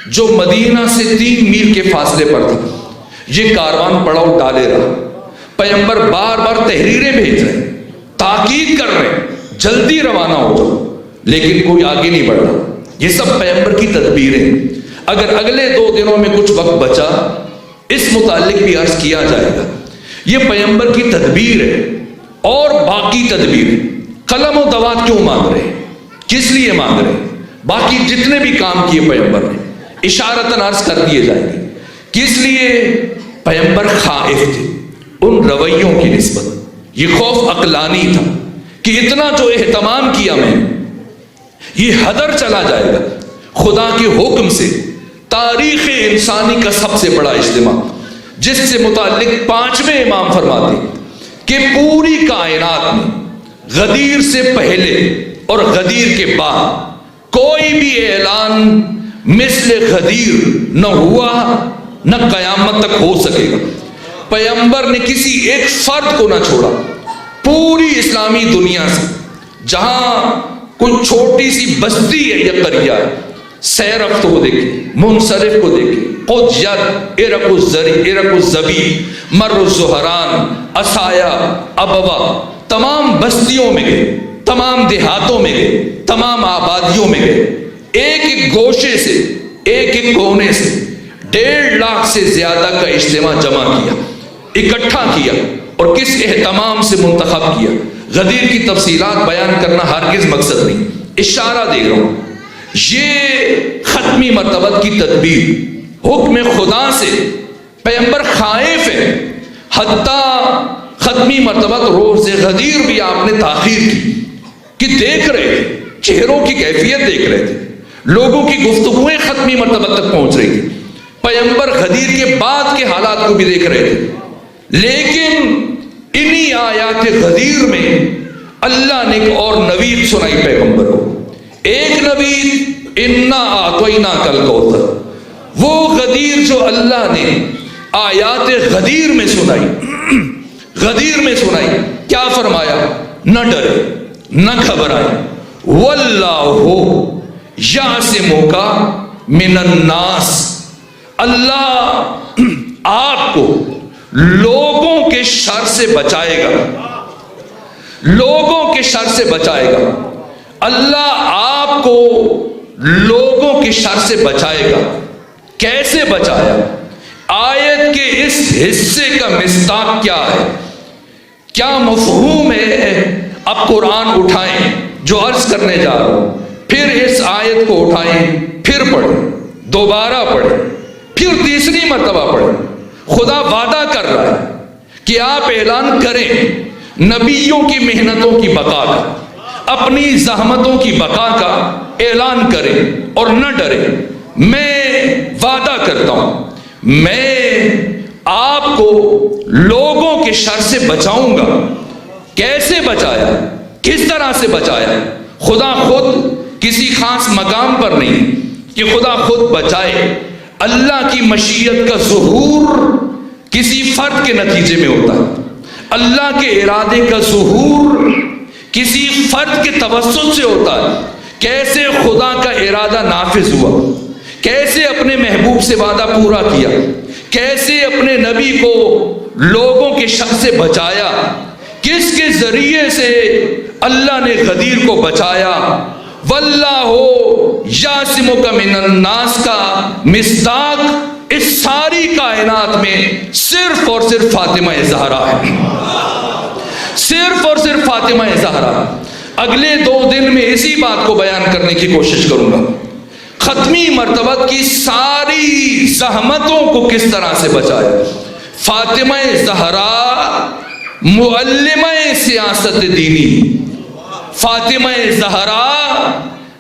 جو مدینہ سے 3 میل کے فاصلے پر تھا، یہ کاروان پڑاؤ ڈالے رہا۔ پیغمبر بار بار تحریریں بھیج رہے ہیں، تاکید کر رہے ہیں جلدی روانہ ہو جاؤ، لیکن کوئی آگے نہیں بڑھ رہا۔ یہ سب پیغمبر کی تدبیریں۔ اگر اگلے 2 دنوں میں کچھ وقت بچا، اس متعلق بھی عرض کیا جائے گا۔ یہ پیغمبر کی تدبیر ہے۔ اور باقی تدبیر، قلم و دوات کیوں مانگ رہے ہیں، کس لیے مانگ رہے ہیں؟ باقی جتنے بھی کام کیے پیغمبر نے اشارتاً عرض کر دیے جائیں گے۔ کس لیے؟ پیغمبر خائف تھے ان رویوں کی نسبت۔ یہ خوف عقلانی تھا کہ اتنا جو اہتمام کیا میں، یہ ہدر چلا جائے گا۔ خدا کے حکم سے تاریخ انسانی کا سب سے بڑا اجتماع، جس سے متعلق 5ویں امام فرماتے ہیں کہ پوری کائنات میں غدیر سے پہلے اور غدیر کے بعد کوئی بھی اعلان مثل غدیر نہ ہوا نہ قیامت تک ہو سکے گا۔ پیغمبر نے کسی ایک فرد کو نہ چھوڑا، پوری اسلامی دنیا سے جہاں کوئی چھوٹی سی بستی ہے یا قریہ ہے، سیرفت کو دیکھیں، منصرف کو دیکھیں، قدیت، ارق الزبی، مر الزہران، اسایا، ابوا، تمام بستیوں میں گئے، تمام دیہاتوں میں گئے، تمام آبادیوں میں گئے، ایک ایک گوشے سے، ایک ایک کونے سے 1.5 لاکھ سے زیادہ کا اجتماع جمع کیا، اکٹھا کیا، اور کس اہتمام سے منتخب کیا۔ غدیر کی تفصیلات بیان کرنا ہرگز مقصد نہیں، اشارہ دے رہا ہوں۔ یہ ختمی مرتبت کی تدبیر، حکم خدا سے پیغمبر خائف ہے۔ حتیٰ ختمی مرتبت روز غدیر بھی آپ نے تاخیر کی کہ دیکھ رہے تھے، چہروں کی کیفیت دیکھ رہے تھے، لوگوں کی گفتگویں ختمی مرتبت تک پہنچ رہی تھی۔ پیغمبر غدیر کے بعد کے حالات کو بھی دیکھ رہے تھے، لیکن انہی آیات غدیر میں اللہ نے ایک اور نوید سنائی پیغمبر کو۔ ایک نوید انا اعطیناک الکوثر، وہ غدیر جو اللہ نے آیات غدیر میں سنائی، غدیر میں سنائی، کیا فرمایا؟ نہ ڈرے نہ گھبرائے، واللہ یعصمک من الناس، اللہ آپ کو لوگوں کے شر سے بچائے گا، لوگوں کے شر سے بچائے گا۔ اللہ آپ کو لوگوں کے شر سے بچائے گا۔ کیسے بچایا؟ آیت کے اس حصے کا مصداق کیا ہے، کیا مفہوم ہے؟ اب قرآن اٹھائیں جو عرض کرنے جا رہا ہوں، پھر اس آیت کو اٹھائیں، پھر پڑھیں، دوبارہ پڑھیں، پھر تیسری مرتبہ پڑھیں۔ خدا وعدہ کر رہا ہے کہ آپ اعلان کریں نبیوں کی محنتوں کی بقا کا، اپنی زحمتوں کی بقا کا اعلان کریں اور نہ ڈریں۔ میں وعدہ کرتا ہوں میں آپ کو لوگوں کے شر سے بچاؤں گا۔ کیسے بچایا؟ کس طرح سے بچایا؟ خدا خود کسی خاص مقام پر نہیں کہ خدا خود بچائے۔ اللہ کی مشیت کا ظہور کسی فرد کے نتیجے میں ہوتا ہے، اللہ کے ارادے کا ظہور کسی فرد کے توسط سے ہوتا ہے۔ کیسے خدا کا ارادہ نافذ ہوا، کیسے اپنے محبوب سے وعدہ پورا کیا، کیسے اپنے نبی کو لوگوں کے شر سے بچایا، کس کے ذریعے سے اللہ نے غدیر کو بچایا۔ واللہ یعصمک من الناس کا مصداق اس ساری کائنات میں صرف اور صرف فاطمہ زہرا ہے، صرف اور صرف فاطمہ زہرا۔ اگلے 2 دن میں اسی بات کو بیان کرنے کی کوشش کروں گا، ختمی مرتبہ کی ساری زحمتوں کو کس طرح سے بچایا۔ فاطمہ زہرا معلمہ سیاست دینی، فاطمہ زہرا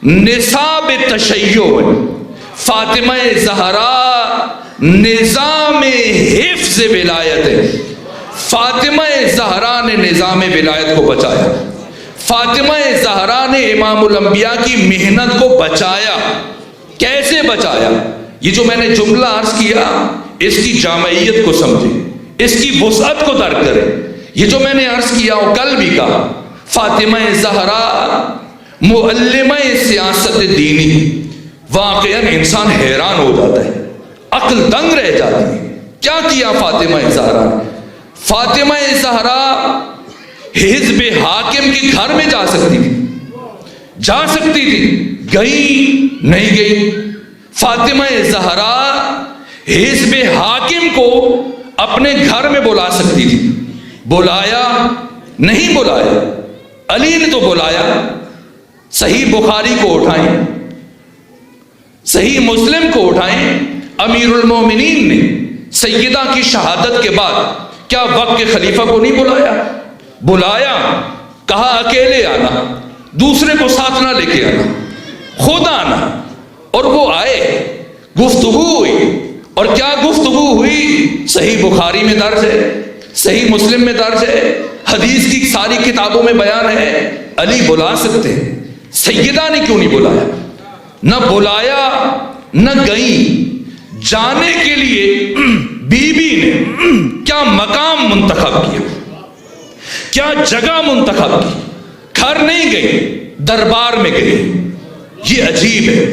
نصاب تشیع، فاطمہ زہرا نظام حفظ ولایت ہے۔ فاطمہ زہرا نے نظام ولایت کو بچایا، فاطمہ زہرا نے امام الانبیاء کی محنت کو بچایا۔ کیسے بچایا؟ یہ جو میں نے جملہ عرض کیا اس کی جامعیت کو سمجھیں، اس کی وسعت کو درک کریں۔ یہ جو میں نے عرض کیا اور کل بھی کہا، فاطمہ زہرا معلمہ سیاست دینی، واقعاً انسان حیران ہو جاتا ہے، عقل دنگ رہ جاتی ہے. کیا کیا فاطمہ زہرا نے؟ فاطمہ زہرا حزب حاکم کے گھر میں جا سکتی تھی، جا سکتی تھی، گئی نہیں گئی. فاطمہ زہرا حزب حاکم کو اپنے گھر میں بلا سکتی تھی، بلایا نہیں بلایا. علی نے تو بلایا. صحیح بخاری کو اٹھائیں، صحیح مسلم کو اٹھائیں. امیر المومنین نے سیدہ کی شہادت کے بعد کیا وقت کے خلیفہ کو نہیں بلایا؟ بلایا، کہا اکیلے آنا، دوسرے کو ساتھ نہ لے کے آنا، خود آنا. اور وہ آئے، گفتگو ہوئی. اور کیا گفتگو ہوئی؟ صحیح بخاری میں درج ہے، صحیح مسلم میں درج ہے، حدیث کی ساری کتابوں میں بیان ہے. علی بلا سکتے ہیں، سیدہ نے کیوں نہیں بلایا؟ نہ بلایا نہ گئی. جانے کے لیے بی بی نے کیا مقام منتخب کیا، کیا جگہ منتخب کی. گھر نہیں گئی، دربار میں گئی. یہ عجیب ہے،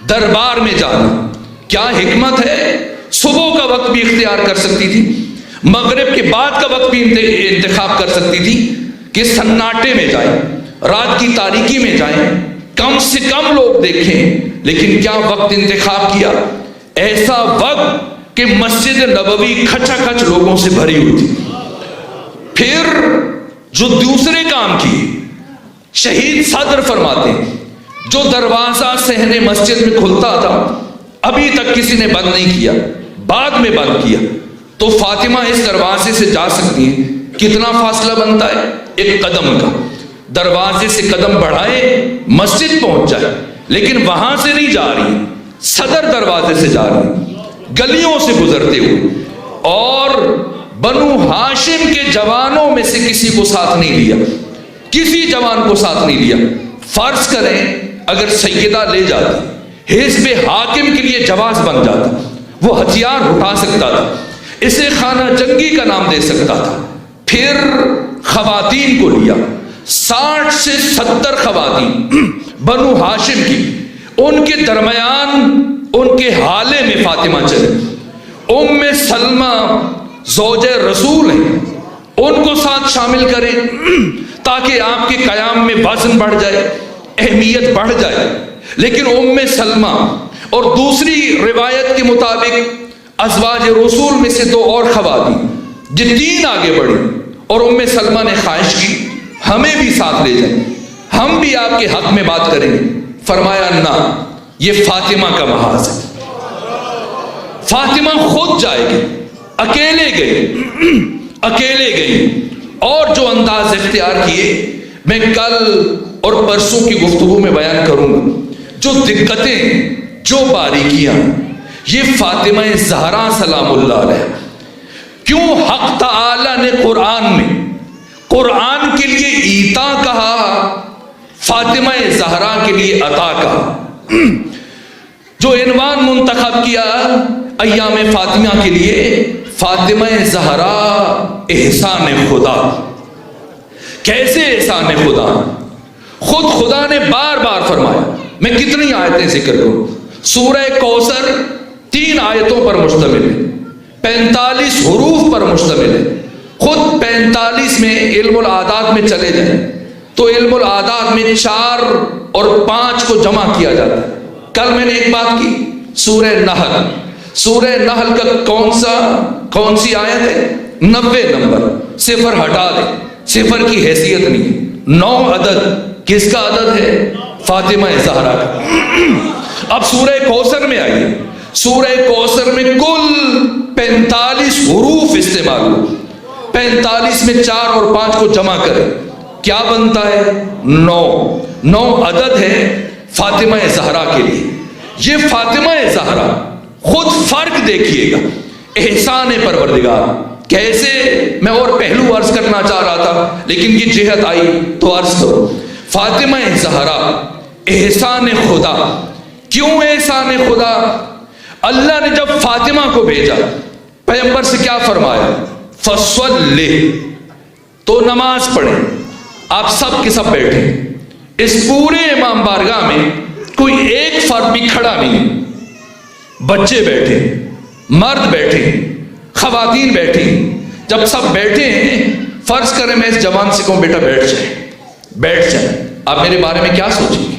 دربار میں جانا. کیا حکمت ہے؟ صبح کا وقت بھی اختیار کر سکتی تھی، مغرب کے بعد کا وقت بھی انتخاب کر سکتی تھی کہ سناٹے میں جائیں، رات کی تاریکی میں جائیں، کم سے کم لوگ دیکھیں. لیکن کیا وقت انتخاب کیا؟ ایسا وقت کہ مسجد نبوی کھچا کھچ لوگوں سے بھری ہوئی تھی. پھر جو دوسرے کام کیے، شہید صدر فرماتے ہیں جو دروازہ صحن مسجد میں کھلتا تھا ابھی تک کسی نے بند نہیں کیا، بعد میں بند کیا. تو فاطمہ اس دروازے سے جا سکتی ہیں. کتنا فاصلہ بنتا ہے؟ ایک قدم کا. دروازے سے قدم بڑھائے مسجد پہنچ جائے. لیکن وہاں سے نہیں جا رہی، صدر دروازے سے جا رہی، گلیوں سے گزرتے ہوئے. اور بنو ہاشم کے جوانوں میں سے کسی کو ساتھ نہیں لیا، کسی جوان کو ساتھ نہیں لیا. فرض کریں اگر سیدہ لے جاتی، حزب حاکم کے لیے جواز بن جاتا، وہ ہتھیار اٹھا سکتا تھا، اسے خانہ جنگی کا نام دے سکتا تھا. پھر خواتین کو لیا، 60 سے 70 خواتین بنو ہاشم کی، ان کے درمیان ان کے حالے میں فاطمہ چلے. ام سلمہ زوج رسول ہیں، ان کو ساتھ شامل کریں تاکہ آپ کے قیام میں وزن بڑھ جائے، اہمیت بڑھ جائے. لیکن ام سلمہ اور دوسری روایت کے مطابق ازواج رسول میں سے 2 اور خواتین، جن 3 آگے بڑھی. اور ام سلمہ نے خواہش کی ہمیں بھی ساتھ لے جائیں، ہم بھی آپ کے حق میں بات کریں گے. فرمایا نہ، یہ فاطمہ کا محاذ ہے، فاطمہ خود جائے گی. اکیلے گئی. اور جو انداز اختیار کیے میں کل اور پرسوں کی گفتگو میں بیان کروں گا. جو دقتیں، جو باریکیاں، یہ فاطمہ زہرا سلام اللہ علیہ. کیوں حق تعالی نے قرآن کے لیے ایتا کہا، فاطمہ زہرا کے لیے عطا کہا. جو عنوان منتخب کیا ایام فاطمہ کے لیے، فاطمہ زہرا احسان خدا. کیسے احسان خدا؟ خود خدا نے بار بار فرمایا. میں کتنی آیتیں ذکر کروں. سورہ کوثر 3 آیتوں پر مشتمل ہے، 45 حروف پر مشتمل ہے. خود 45 میں علم العادات میں چلے جائیں تو علم العادات میں 4 اور 5 کو جمع کیا جاتا ہے. کل میں نے ایک بات کی، سورہ نحل کا کون سی آیت ہے؟ 90 نمبر. صفر ہٹا دیں، صفر کی حیثیت نہیں. 9 عدد کس کا عدد ہے؟ فاطمہ زہرا کا. اب سورہ کوثر میں آئیے. سورہ کوثر میں کل 45 حروف استعمال ہوئے. 45 میں 4 اور 5 کو جمع کریں، کیا بنتا ہے؟ 9 عدد ہے فاطمہ زہرا کے لیے. یہ فاطمہ زہرا خود فرق دیکھیے گا، احسان پروردگار. کیسے؟ میں اور پہلو عرض کرنا چاہ رہا تھا لیکن یہ جہت آئی تو عرض کرو. فاطمہ زہرا احسان خدا. کیوں احسان خدا؟ اللہ نے جب فاطمہ کو بھیجا، پیغمبر سے کیا فرمایا؟ فصلی، تو نماز پڑھیں. آپ سب کے سب بیٹھیں. اس پورے امام بارگاہ میں کوئی ایک فرد بھی کھڑا نہیں، بچے بیٹھے، مرد بیٹھے، خواتین بیٹھی، جب سب بیٹھے ہیں فرض کریں میں اس جوان سے کہوں بیٹا بیٹھ جائیں، آپ میرے بارے میں کیا سوچیں گے؟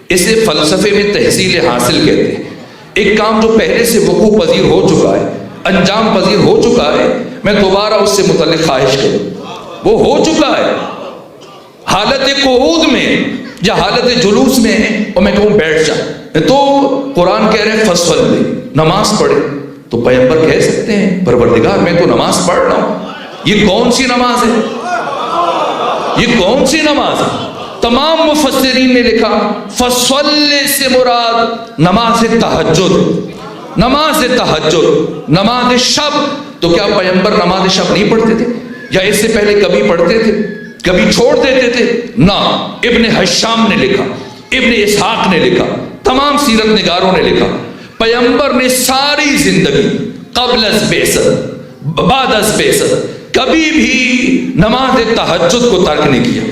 اسے فلسفے میں تحصیل حاصل کہتے ہیں۔ ایک کام جو پہلے سے وقوع پذیر ہو چکا ہے، انجام پذیر ہو چکا ہے، میں دوبارہ اس سے متعلق خواہش کروں، وہ ہو چکا ہے، حالت قعود میں یا حالت جلوس میں ہے اور میں کہوں بیٹھ جائیں، تو قرآن کہہ رہے ہیں فصلی، نماز پڑھے، تو پیغمبر کہہ سکتے ہیں پروردگار میں تو نماز پڑھ رہا ہوں، یہ کون سی نماز ہے؟ یہ کون سی نماز ہے؟ تمام مفسرین نے لکھا فصلی سے مراد نماز تہجد، نماز تہجد، نماز شب۔ تو کیا پیغمبر نماز شب نہیں پڑھتے تھے؟ یا اس سے پہلے کبھی پڑھتے تھے، کبھی چھوڑ دیتے تھے؟ نہ، ابن حشام نے لکھا، ابن اسحاق نے لکھا، تمام سیرت نگاروں نے لکھا، پیغمبر نے ساری زندگی قبل از بعثت بعد از بعثت کبھی بھی نماز تہجد کو ترک نہیں کیا،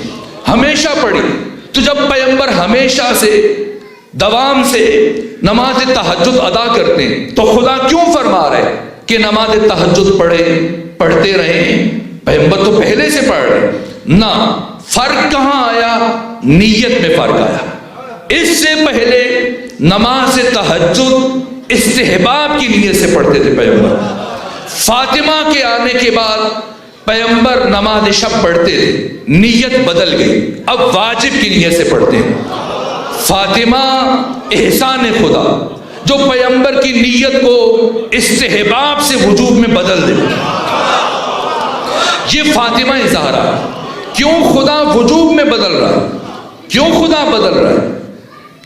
ہمیشہ پڑھی۔ تو جب پیغمبر ہمیشہ سے دوام سے نماز تہجد ادا کرتے ہیں تو خدا کیوں فرما رہے کہ نماز تہجد پڑھتے رہیں؟ پیغمبر تو پہلے سے پڑھ رہے۔ نہ، فرق کہاں آیا؟ نیت میں فرق آیا۔ اس سے پہلے نماز تہجد استحباب کی نیت سے پڑھتے تھے پیغمبر، فاطمہ کے آنے کے بعد پیغمبر نماز شب پڑھتے تھے، نیت بدل گئی، اب واجب کی نیت سے پڑھتے ہیں۔ فاطمہ احسان خدا جو پیغمبر کی نیت کو استحباب سے وجوب میں بدل دے، یہ فاطمہ زہرا۔ کیوں خدا وجوب میں بدل رہا ہے؟ کیوں خدا بدل رہا ہے؟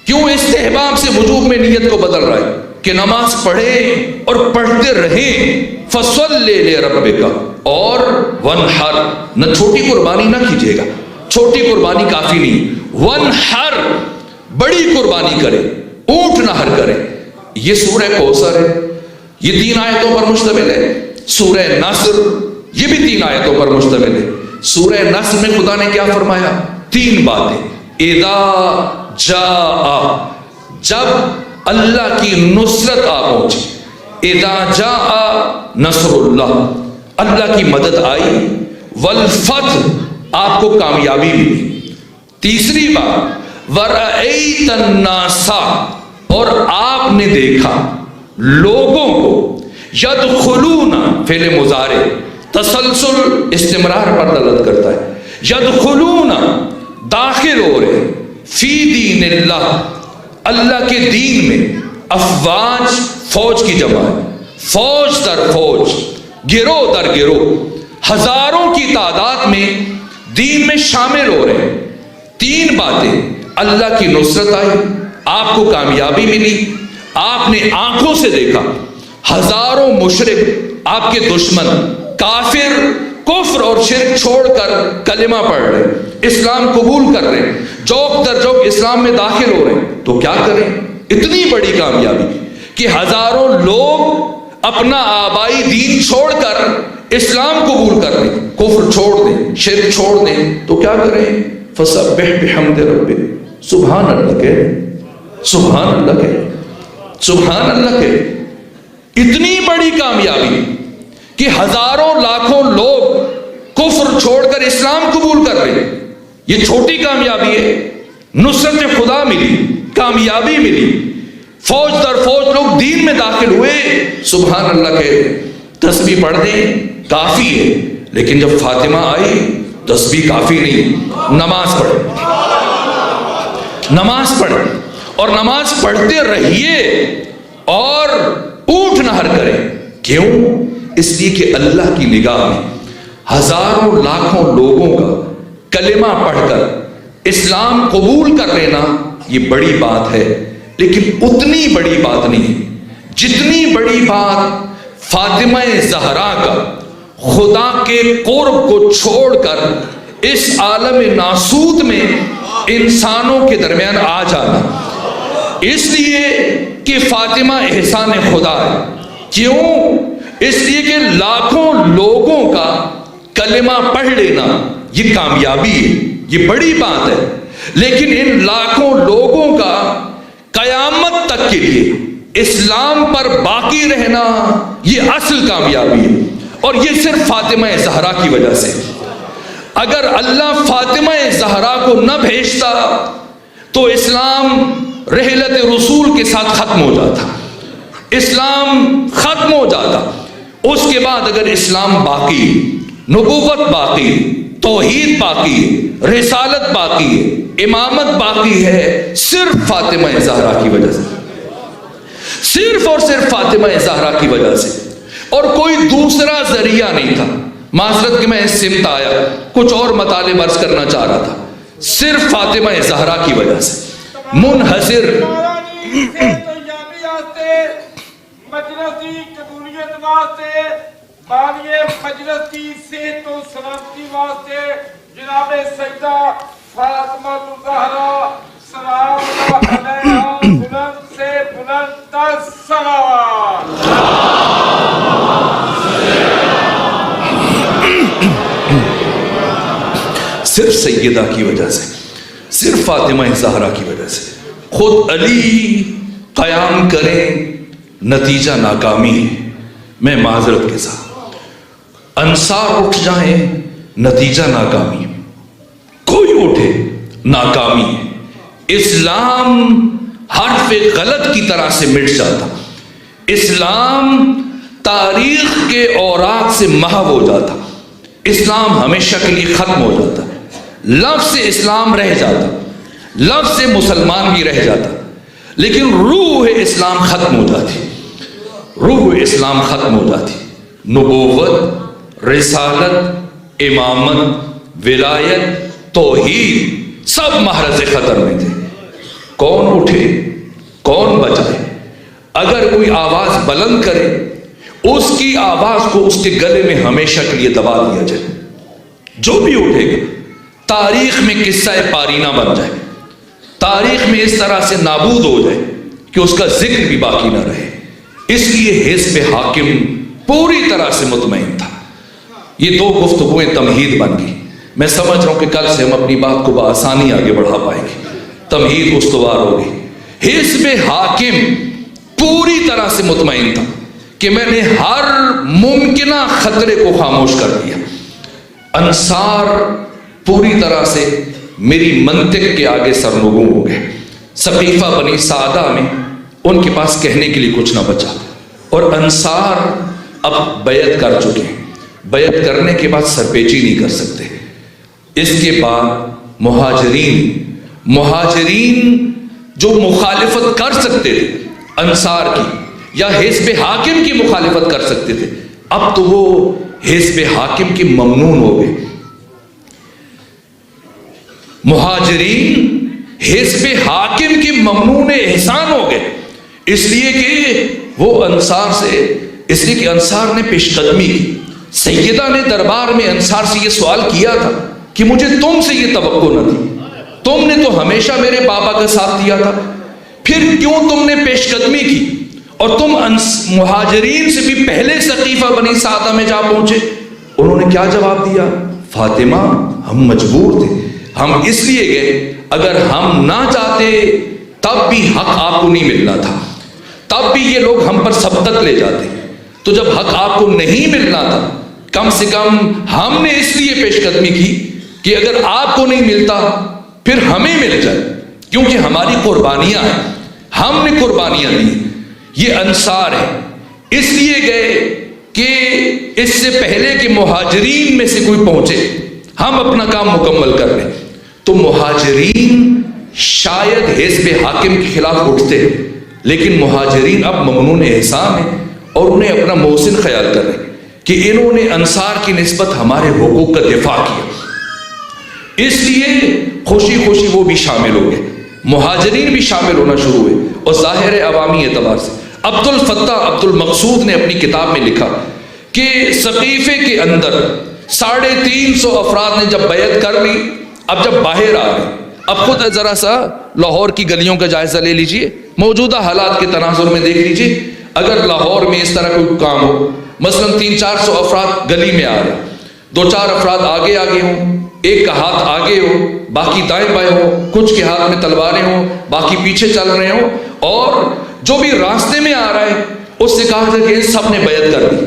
کیوں استحباب سے وجوب میں نیت کو بدل رہا ہے؟ کہ نماز پڑھے اور پڑھتے رہیں، فصلی لربک، اور ونحر، نہ چھوٹی قربانی نہ کیجیے گا، چھوٹی قربانی کافی نہیں، ونحر، بڑی قربانی کرے، اونٹ نہر کرے۔ یہ سورہ کوثر ہے، یہ 3 آیتوں پر مشتمل ہے۔ سورہ نصر یہ بھی 3 آیتوں پر مشتمل ہے۔ سورہ نصر میں خدا نے کیا فرمایا؟ 3 باتیں، اذا جاء، جب اللہ کی نصرت آ پہنچی، اذا جاء نصر اللہ، اللہ کی مدد آئی، والفتح، آپ کو کامیابی ملی۔ تیسری بات، ورأیت الناس، اور آپ نے دیکھا لوگوں کو، یدخلون، فعل مضارع تسلسل استمرار پر دلالت کرتا ہے، یدخلون، داخل ہو رہے، فی دین اللہ، اللہ کے دین میں، افواج، فوج کی جمع ہے، فوج در فوج، گروہ در گروہ، ہزاروں کی تعداد میں دین میں شامل ہو رہے ہیں۔ 3 باتیں، اللہ کی نصرت آئی، آپ کو کامیابی ملی، آپ نے آنکھوں سے دیکھا ہزاروں مشرک، آپ کے دشمن، کافر، کفر اور شرک چھوڑ کر کلمہ پڑھ رہے، اسلام قبول کر رہے، جوک در جوک اسلام میں داخل ہو رہے، تو کیا کریں؟ اتنی بڑی کامیابی کہ ہزاروں لوگ اپنا آبائی دین چھوڑ کر اسلام قبول کر لیں، کفر چھوڑ دیں، شرک چھوڑ دیں، تو کیا کریں؟ فسبح بحمد ربک، سبحان اللہ کے، سبحان اللہ کے، سبحان اللہ کے۔ اتنی بڑی کامیابی کہ ہزاروں لاکھوں لوگ کفر چھوڑ کر اسلام قبول کر رہے، یہ چھوٹی کامیابی ہے۔ نصرت خدا ملی، کامیابی ملی، فوج در فوج لوگ دین میں داخل ہوئے، سبحان اللہ کے۔ تسبیح پڑھ دیں کافی ہے، لیکن جب فاطمہ آئی تسبیح کافی نہیں، نماز پڑھیں، نماز پڑھیں، اور نماز پڑھتے رہیے اور اونٹ نہر کریں۔ کیوں؟ اس لیے کہ اللہ کی نگاہ میں ہزاروں لاکھوں لوگوں کا کلمہ پڑھ کر اسلام قبول کر لینا یہ بڑی بات ہے، لیکن اتنی بڑی بات نہیں جتنی بڑی بات فاطمہ زہرا کا خدا کے قرب کو چھوڑ کر اس عالم ناسود میں انسانوں کے درمیان آ جانا۔ اس لیے کہ فاطمہ احسان خدا ہے۔ کیوں؟ اس لیے کہ لاکھوں لوگوں کا کلمہ پڑھ لینا یہ کامیابی ہے، یہ بڑی بات ہے، لیکن ان لاکھوں لوگوں کا قیامت تک کے لیے اسلام پر باقی رہنا یہ اصل کامیابی ہے، اور یہ صرف فاطمہ زہرا کی وجہ سے۔ اگر اللہ فاطمہ زہرا کو نہ بھیجتا تو اسلام رحلت رسول کے ساتھ ختم ہو جاتا، اسلام ختم ہو جاتا۔ اس کے بعد اگر اسلام باقی، نبوت باقی، توحید باقی ہے، رسالت باقی ہے، امامت باقی ہے، صرف فاطمہ زہرا کی وجہ سے، صرف اور صرف فاطمہ زہرا کی وجہ سے، اور کوئی دوسرا ذریعہ نہیں تھا۔ معذرت کہ میں اس سمت آیا، کچھ اور مطالب عرض کرنا چاہ رہا تھا، صرف فاطمہ زہرا کی وجہ سے منحصر۔ مجلس کی قبولیت واسطے، بالیے مجلس کی صحت و سلامتی واسطے جناب سیدہ فاطمہ الزہرا سلام اللہ علیہا بلند سے بلند تر صلوات۔ صرف سیدہ کی وجہ سے، صرف فاطمہ زہرا کی وجہ سے۔ خود علی قیام کریں، نتیجہ ناکامی ہے۔ میں معذرت کے ساتھ، انصار اٹھ جائیں، نتیجہ ناکامی ہے۔ کوئی اٹھے، ناکامی ہے۔ اسلام حرف غلط کی طرح سے مٹ جاتا، اسلام تاریخ کے اوراق سے محو ہو جاتا، اسلام ہمیشہ کے لیے ختم ہو جاتا، لفظ اسلام رہ جاتا، لفظ مسلمان بھی رہ جاتا، لیکن روح اسلام ختم ہو جاتی، روح اسلام ختم ہو جاتی۔ نبوت، رسالت، امامت، ولایت، توحید سب محرز خطر میں تھے۔ کون اٹھے، کون بچائے؟ اگر کوئی آواز بلند کرے، اس کی آواز کو اس کے گلے میں ہمیشہ کے لیے دبا دیا جائے۔ جو بھی اٹھے گا تاریخ میں قصہ پارینہ بن جائے، تاریخ میں اس طرح سے نابود ہو جائے کہ اس کا ذکر بھی باقی نہ رہے۔ اس لیے حزب حاکم پوری طرح سے مطمئن تھا۔ یہ دو گفتگویں تمہید بن گئی۔ میں سمجھ رہا ہوں کہ کل سے ہم اپنی بات کو بآسانی آگے بڑھا پائیں گے، تمہید استوار ہوگی۔ حزب حاکم پوری طرح سے مطمئن تھا کہ میں نے ہر ممکنہ خطرے کو خاموش کر دیا۔ انصار پوری طرح سے میری منطق کے آگے سرنگوں ہو گئے۔ سقیفہ بنی سعدہ میں ان کے پاس کہنے کے لیے کچھ نہ بچا، اور انصار اب بیعت کر چکے ہیں، بیعت کرنے کے بعد سرپیچی نہیں کر سکتے۔ اس کے بعد مہاجرین جو مخالفت کر سکتے تھے انصار کی یا حزب حاکم کی مخالفت کر سکتے تھے، اب تو وہ حزب حاکم کی ممنون ہو گئے۔ مہاجرین حزب حاکم کی ممنون احسان ہو گئے، اس لیے کہ وہ انصار سے، اس لیے کہ انصار نے پیش قدمی کی۔ سیدہ نے دربار میں انصار سے یہ سوال کیا تھا کہ مجھے تم سے یہ توقع نہ تھی، تم نے تو ہمیشہ میرے بابا کا ساتھ دیا تھا، پھر کیوں تم نے پیش قدمی کی اور تم مہاجرین سے بھی پہلے سقیفہ بنی سعدہ میں جا پہنچے؟ انہوں نے کیا جواب دیا؟ فاطمہ ہم مجبور تھے، ہم اس لیے گئے، اگر ہم نہ جاتے تب بھی حق آپ کو نہیں ملنا تھا، تب بھی یہ لوگ ہم پر سبقت لے جاتے۔ تو جب حق آپ کو نہیں ملنا تھا، کم سے کم ہم نے اس لیے پیش قدمی کی کہ اگر آپ کو نہیں ملتا پھر ہمیں مل جائے، کیونکہ ہماری قربانیاں ہیں، ہم نے قربانیاں دی۔ یہ انصار ہے، اس لیے گئے کہ اس سے پہلے کہ مہاجرین میں سے کوئی پہنچے ہم اپنا کام مکمل کر لیں۔ تو مہاجرین شاید حزب حاکم کے خلاف اٹھتے، لیکن مہاجرین اب ممنون احسان ہیں اور انہیں اپنا محسن خیال کر رہے کہ انہوں نے انصار کی نسبت ہمارے حقوق کا دفاع کیا، اس لیے خوشی خوشی وہ بھی شامل ہو گئے، مہاجرین بھی شامل ہونا شروع ہوئے۔ اور ظاہر عوامی اعتبار سے عبد الفتاح عبد المقصود نے اپنی کتاب میں لکھا کہ سقیفے کے اندر 350 افراد نے جب بیعت کر لی، اب جب باہر آ گئے، اب خود ذرا سا لاہور کی گلیوں کا جائزہ لے لیجئے، موجودہ حالات کے تناظر میں دیکھ لیجئے، اگر لاہور میں اس طرح کوئی کام ہو، مثلا 300-400 افراد گلی میں آ رہے، 2-4 افراد آگے ہوں، ایک کا ہاتھ آگے ہو، باقی دائیں بائیں ہو، کچھ کے ہاتھ میں تلواریں ہوں، باقی پیچھے چل رہے ہوں، اور جو بھی راستے میں آ رہا ہے اس سے کہا جائے کہ سب نے بیعت کر دی،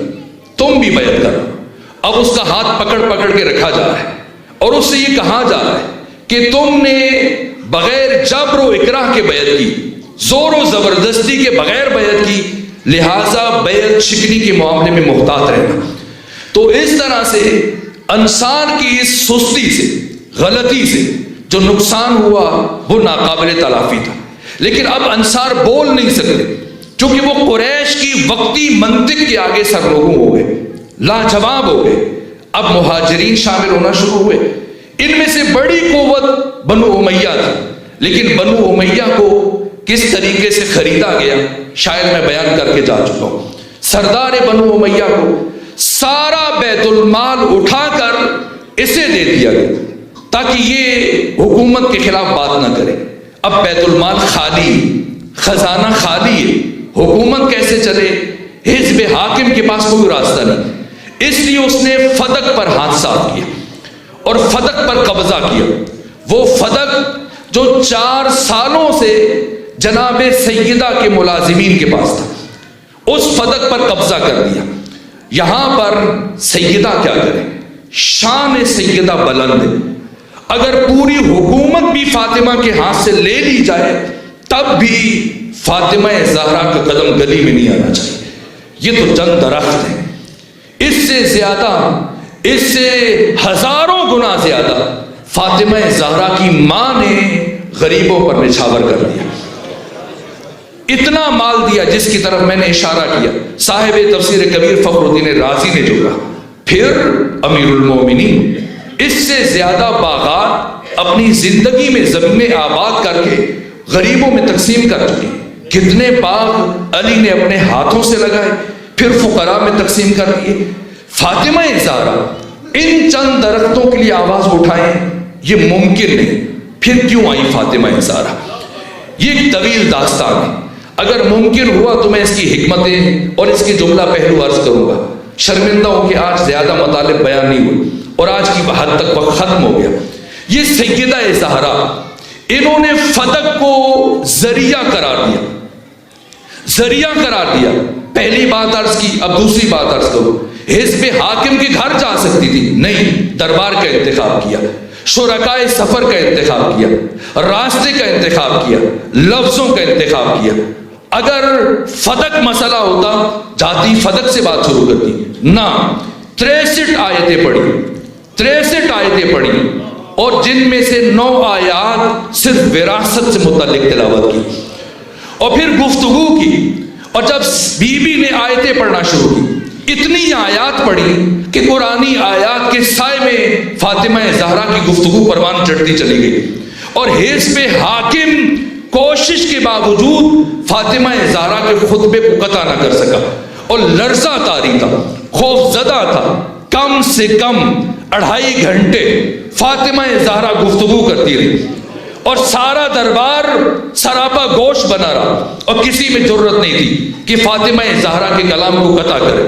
تم بھی بیعت کرو۔ اب اس کا ہاتھ پکڑ پکڑ کے رکھا جا رہا ہے اور اس سے یہ کہا جا رہا ہے کہ تم نے بغیر جبر و اکراہ کے بیعت کی، زور و زبردستی کے بغیر بیعت کی، لہٰذا بیعت شکنی کے معاملے میں محتاط رہنا۔ تو اس طرح سے انصار کی اس سستی سے، غلطی سے جو نقصان ہوا وہ ناقابل تلافی تھا، لیکن اب انصار بول نہیں سکتے کیونکہ وہ قریش کی وقتی منطق کے آگے سرنگوں ہو گئے، لاجواب ہو گئے۔ اب مہاجرین شامل ہونا شروع ہوئے۔ ان میں سے بڑی قوت بنو امیہ تھی، لیکن بنو امیہ کو کس طریقے سے خریدا گیا شاید میں بیان کر کے جا چکا ہوں۔ سردار بنو امیہ کو سارا بیت المال اٹھا کر اسے دے دیا گیا تاکہ یہ حکومت کے خلاف بات نہ کرے۔ اب بیت المال خالی، خزانہ خالی ہے، حکومت کیسے چلے؟ حزب حاکم کے پاس کوئی راستہ نہیں، اس لیے اس نے فدق پر ہاتھ صاف کیا اور فدق پر قبضہ کیا۔ وہ فدق جو 4 سالوں سے جناب سیدہ کے ملازمین کے پاس تھا، اس فدق پر قبضہ کر دیا۔ یہاں پر سیدہ کیا کرے؟ شان سیدہ بلند ہے، اگر پوری حکومت بھی فاطمہ کے ہاتھ سے لے لی جائے تب بھی فاطمہ زہرا کا قدم گلی میں نہیں آنا چاہیے۔ یہ تو چند درخت ہیں، اس سے زیادہ، اس سے ہزاروں گنا زیادہ فاطمہ زہرا کی ماں نے غریبوں پر نچھاور کر دیا۔ اتنا مال دیا جس کی طرف میں نے اشارہ کیا، صاحب تفسیر کبیر فخر الدین رازی نے جو کہا۔ پھر امیر المومنین اس سے زیادہ باغات اپنی زندگی میں زمینیں آباد کر کے غریبوں میں تقسیم کر چکے۔ کتنے باغ علی نے اپنے ہاتھوں سے لگائے، پھر فقراء میں تقسیم کر دیے۔ فاطمہ زہرا ان چند درختوں کے لیے آواز اٹھائیں، یہ ممکن نہیں۔ پھر کیوں آئی فاطمہ زہرا؟ یہ ایک طویل داستان ہے، اگر ممکن ہوا تو میں اس کی حکمتیں اور اس کے جملہ پہلو عرض کروں گا۔ شرمندہ ہوں کہ آج زیادہ مطالب بیان نہیں ہوئے اور آج کی حد تک وقت ختم ہو گیا۔ یہ سیدہ زہرا، انہوں نے فدق کو ذریعہ قرار دیا، ذریعہ قرار دیا۔ پہلی بات عرض کی، اب دوسری بات عرض کرو۔ حزب حاکم کے گھر جا سکتی تھی، نہیں، دربار کا انتخاب کیا، شرکائے سفر کا انتخاب کیا، راستے کا انتخاب کیا، لفظوں کا انتخاب کیا۔ اگر فدق مسئلہ ہوتا جاتی فدق سے بات شروع کرتی، نہ 63 آیتیں پڑھی، 63 آیتیں پڑھی اور جن میں سے 9 آیات صرف وراثت سے متعلق تلاوت کی اور پھر گفتگو کی۔ اور جب بی بی نے آیتیں پڑھنا شروع کی، اتنی آیات پڑھی کہ قرآنی آیات کے سائے میں فاطمہ زہرا کی گفتگو پروان چڑھتی چلی گئی، اور حزب حاکم کوشش کے باوجود فاطمہ زہرا کے خطبے کو قطع نہ کر سکا اور لرزہ طاری تھا، خوف زدہ تھا۔ کم سے کم 2.5 گھنٹے فاطمہ زہرا گفتگو کرتی رہی اور سارا دربار سراپا گوش بنا رہا اور کسی میں جرت نہیں تھی کہ فاطمہ زہرا کے کلام کو قطع کرے۔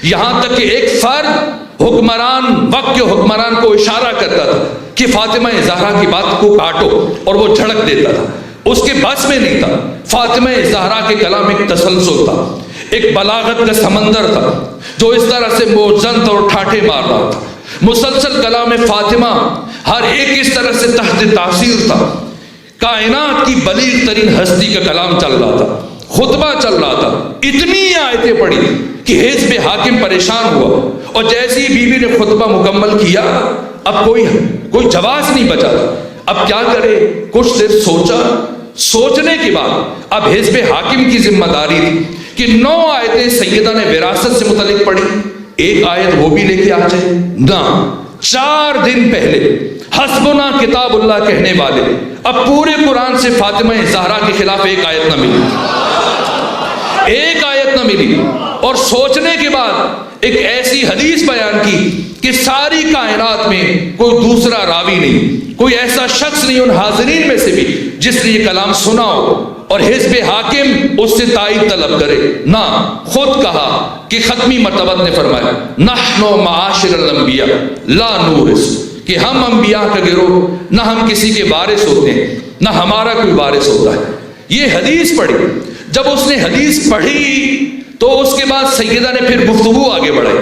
یہاں تک کہ ایک فرد حکمران، وقت کے حکمران کو اشارہ کرتا تھا کہ فاطمہ زہرا کی بات کو کاٹو اور وہ جھڑک دیتا تھا، اس کے بس میں نہیں تھا۔ فاطمہ زہرا کے کلام ایک تسلسل تھا، ایک بلاغت کا سمندر تھا جو اس طرح سے موزن اور ٹھاٹھے مار رہا تھا۔ مسلسل کلام فاطمہ ہر ایک اس طرح سے تحت تاثیر تھا۔ کائنات کی بلیغ ترین ہستی کا کلام چل رہا تھا، خطبہ چل رہا تھا۔ اتنی آیتیں پڑھی کہ حزب حاکم پریشان ہوا، اور جیسی بی بی نے خطبہ مکمل کیا اب کوئی جواز نہیں بچا تھا۔ اب کیا کرے؟ کچھ دیر سوچا، سوچنے کے بعد اب حزب حاکم کی ذمہ داری تھی کہ 9 آیتیں سیدہ نے وراثت سے متعلق پڑھی، ایک آیت وہ بھی لے کے آ جائے نہ۔ 4 دن پہلے حسبنا کتاب اللہ کہنے والے اب پورے قرآن سے فاطمہ زہرا کے خلاف ایک آیت نہ ملی، ایک آیت نہ ملی۔ اور سوچنے کے بعد ایک ایسی حدیث بیان کی کہ ساری کائنات میں کوئی دوسرا راوی نہیں، کوئی ایسا شخص نہیں ان حاضرین میں سے بھی جس نے یہ کلام سنا ہو اور حزب حاکم اس سے تائید طلب کرے نہ۔ خود کہا کہ ختمی مرتبہ نے فرمایا نحن معاشر الانبیاء لا نورث، کہ ہم انبیاء کا گروہ، نہ ہم کسی کے وارث ہوتے ہیں نہ ہمارا کوئی وارث ہوتا ہے۔ یہ حدیث پڑھی. جب اس نے حدیث پڑھی تو اس کے بعد سیدہ نے پھر گفتگو آگے بڑھائی.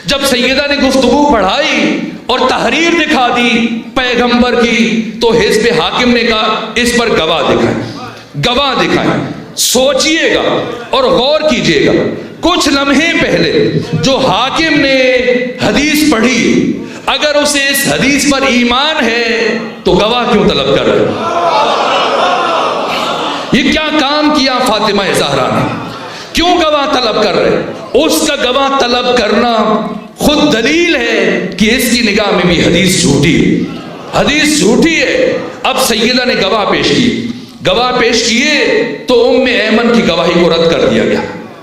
جب سیدہ نے گفتگو بڑھائی اور تحریر دکھا دی پیغمبر کی, تو حزب حاکم نے کہا اس پر گواہ دکھائیں. سوچئے گا اور غور کیجئے گا, کچھ لمحے پہلے جو حاکم نے حدیث پڑھی, اگر اسے اس حدیث پر ایمان ہے تو گواہ کیوں طلب کر رہے؟ یہ کیا کام کیا فاطمہ زہرا نے؟ کیوں گواہ طلب کر رہے؟ اس کا گواہ طلب کرنا خود دلیل ہے کہ اس کی نگاہ میں بھی حدیث جھوٹی ہے. حدیث جھوٹی ہے. اب سیدہ نے گواہ پیش کیے تو ام ایمن کی گواہی کو رد کر دیا گیا.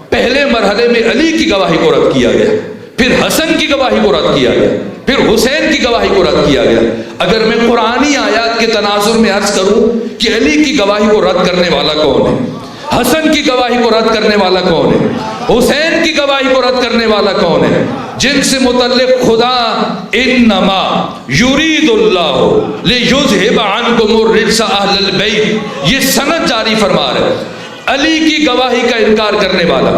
پہلے مرحلے میں علی کی گواہی کو رد کیا گیا, پھر حسن کی گواہی کو رد کیا گیا, پھر حسین کی گواہی کو رد کیا گیا. اگر میں قرآنی آیات کے تناظر میں عرض کروں کہ علی کی گواہی کو رد کرنے والا کون ہے, حسن کی گواہی کو رد کرنے والا کون ہے, حسین کی گواہی کو رد کرنے والا کون ہے, جن سے متعلق خدا انما یرید اللہ لیذھب عنکم الرجس اہل البیت یہ سند جاری فرما رہے ہیں. علی کی گواہی کا انکار کرنے والا,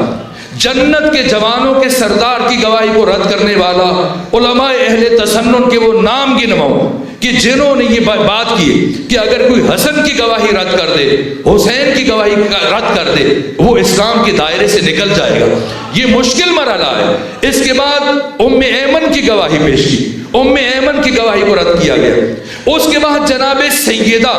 جنت کے جوانوں کے سردار کی گواہی کو رد کرنے والا, علماء اہل تسنن کے وہ نام گنواؤں کہ جنہوں نے یہ بات کی کہ اگر کوئی حسن کی گواہی رد کر دے, حسین کی گواہی رد کر دے, وہ اسلام کے دائرے سے نکل جائے گا. یہ مشکل مرحلہ ہے. اس کے بعد ام ایمن کی گواہی پیش کی, ام ایمن کی گواہی کو رد کیا گیا. اس کے بعد جناب سیدہ,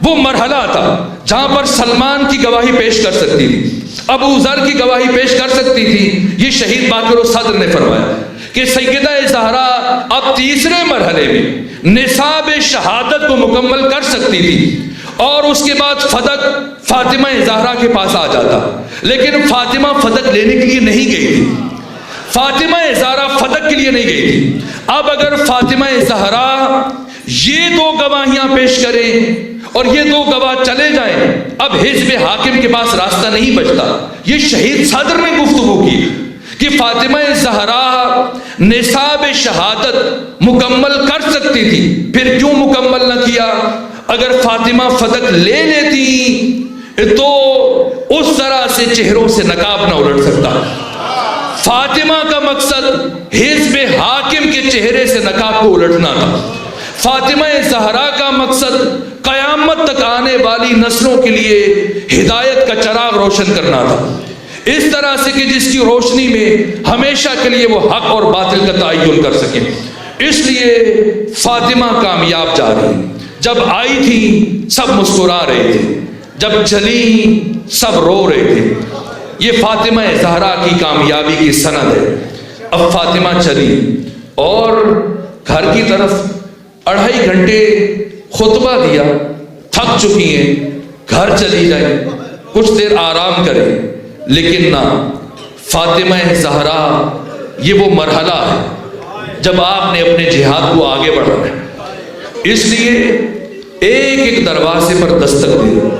وہ مرحلہ تھا جہاں پر سلمان کی گواہی پیش کر سکتی تھی, ابو ذر کی گواہی پیش کر سکتی تھی. یہ شہید باقر الصدر نے فرمایا کہ سیدہ زہرا اب تیسرے مرحلے میں نصاب شہادت کو مکمل کر سکتی تھی, اور اس کے بعد فدق فاطمہ زہرا کے پاس آ جاتا. لیکن فاطمہ فدق لینے کے لیے نہیں گئی تھی, فاطمہ زہرا فدق کے لیے نہیں گئی تھی. اب اگر فاطمہ زہرا یہ دو گواہیاں پیش کریں اور یہ دو گواہ چلے جائیں, اب حزب حاکم کے پاس راستہ نہیں بچتا. یہ شہید صدر نے گفتگو کی کہ فاطمہ زہرا نصاب شہادت مکمل کر سکتی تھی, پھر کیوں مکمل نہ کیا؟ اگر فاطمہ فدق لے لیتی تو اس طرح سے چہروں سے نقاب نہ الٹ سکتا. فاطمہ کا مقصد حزب حاکم کے چہرے سے نقاب کو الٹنا تھا. فاطمہ زہرا کا مقصد قیامت تک آنے والی نسلوں کے لیے ہدایت کا چراغ روشن کرنا تھا, اس طرح سے کہ جس کی روشنی میں ہمیشہ کے لیے وہ حق اور باطل کا تعین کر سکے. اس لیے فاطمہ کامیاب جا رہی. جب آئی تھی سب مسکرا رہے تھے, جب چلی سب رو رہے تھے. یہ فاطمہ زہرا کی کامیابی کی سند ہے. اب فاطمہ چلی اور گھر کی طرف 2.5 گھنٹے خطبہ دیا, تھک چکی ہیں, گھر چلی جائیں, کچھ دیر آرام کریں. لیکن نہ, فاطمہ زہرا یہ وہ مرحلہ ہے جب آپ نے اپنے جہاد کو آگے بڑھانا ہے. اس لیے ایک ایک دروازے پر دستک دے دیں,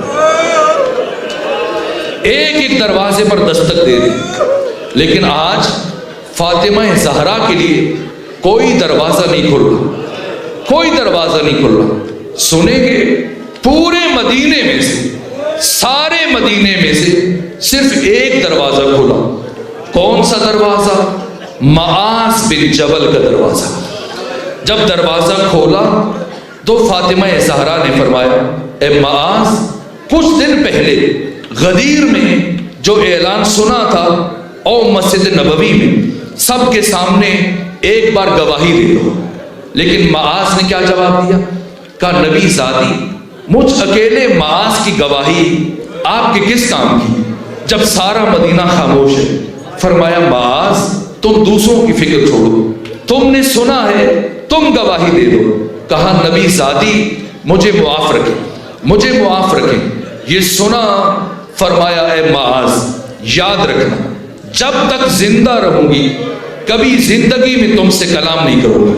ایک ایک دروازے پر دستک دے دیں. لیکن آج فاطمہ زہرا کے لیے کوئی دروازہ نہیں کھل رہا, کوئی دروازہ نہیں کھل رہا. سنیں گے پورے مدینے میں سے, سارے مدینے میں سے صرف ایک دروازہ کھلا. کون سا دروازہ؟ معاذ بن جبل کا دروازہ. جب دروازہ کھولا تو فاطمہ زہرا نے فرمایا, اے معاذ, کچھ دن پہلے غدیر میں جو اعلان سنا تھا اور مسجد نبوی میں سب کے سامنے ایک بار گواہی دے دو. لیکن معاذ نے کیا جواب دیا؟ کہا نبی ذاتی مجھ اکیلے معاذ کی گواہی آپ کے کس کام کی جب سارا مدینہ خاموش ہے. فرمایا معاذ تم دوسروں کی فکر چھوڑو, تم نے سنا ہے تم گواہی دے دو. کہا نبی ذاتی مجھے معاف رکھیں, مجھے معاف رکھیں. یہ سنا. فرمایا اے معاذ یاد رکھنا, جب تک زندہ رہوں گی کبھی زندگی میں تم سے کلام نہیں کروں گی,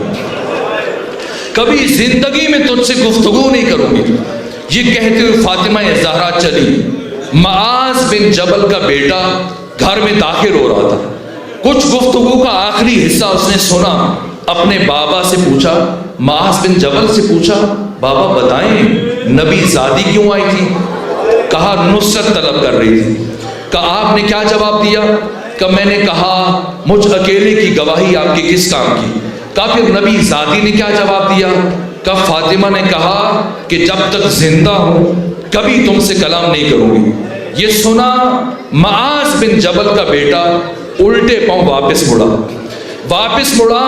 کبھی زندگی میں تجھ سے گفتگو نہیں کروں گی. یہ کہتے ہوئے فاطمہ زہرا چلی. معاذ بن جبل کا بیٹا گھر میں داخل ہو رہا تھا. کچھ گفتگو کا آخری حصہ اس نے سنا. اپنے بابا سے پوچھا, معاذ بن جبل سے پوچھا, بابا بتائیں نبی زادی کیوں آئی تھی؟ کہا نصرت طلب کر رہی تھی. کہا آپ نے کیا جواب دیا؟ کہ میں نے کہا مجھ اکیلے کی گواہی آپ کے کس کام کی؟ کہا پھر نبی ذاتی نے کیا جواب دیا؟ کہا فاطمہ نے کہا کہ جب تک زندہ ہوں کبھی تم سے کلام نہیں کروں گی. یہ سنا معاذ بن جبل کا بیٹا الٹے پاؤں واپس مڑا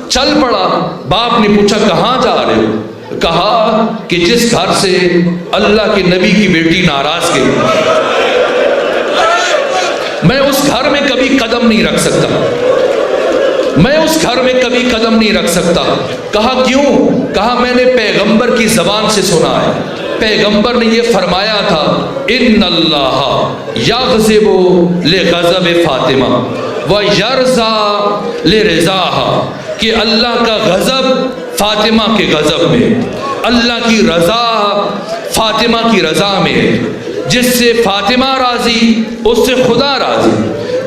چل پڑا. باپ نے پوچھا کہاں جا رہے ہو؟ کہا کہ جس گھر سے اللہ کے نبی کی بیٹی ناراض گئی میں اس گھر میں کبھی قدم نہیں رکھ سکتا. کہا کیوں؟ کہا میں نے پیغمبر کی زبان سے سنا ہے، پیغمبر نے یہ فرمایا تھا ان اللہ یغضب لغضب فاطمہ ویرضی لرضاها، کہ اللہ کا غضب فاطمہ کے غضب میں، اللہ کی رضا فاطمہ کی رضا میں. جس سے فاطمہ راضی اس سے خدا راضی،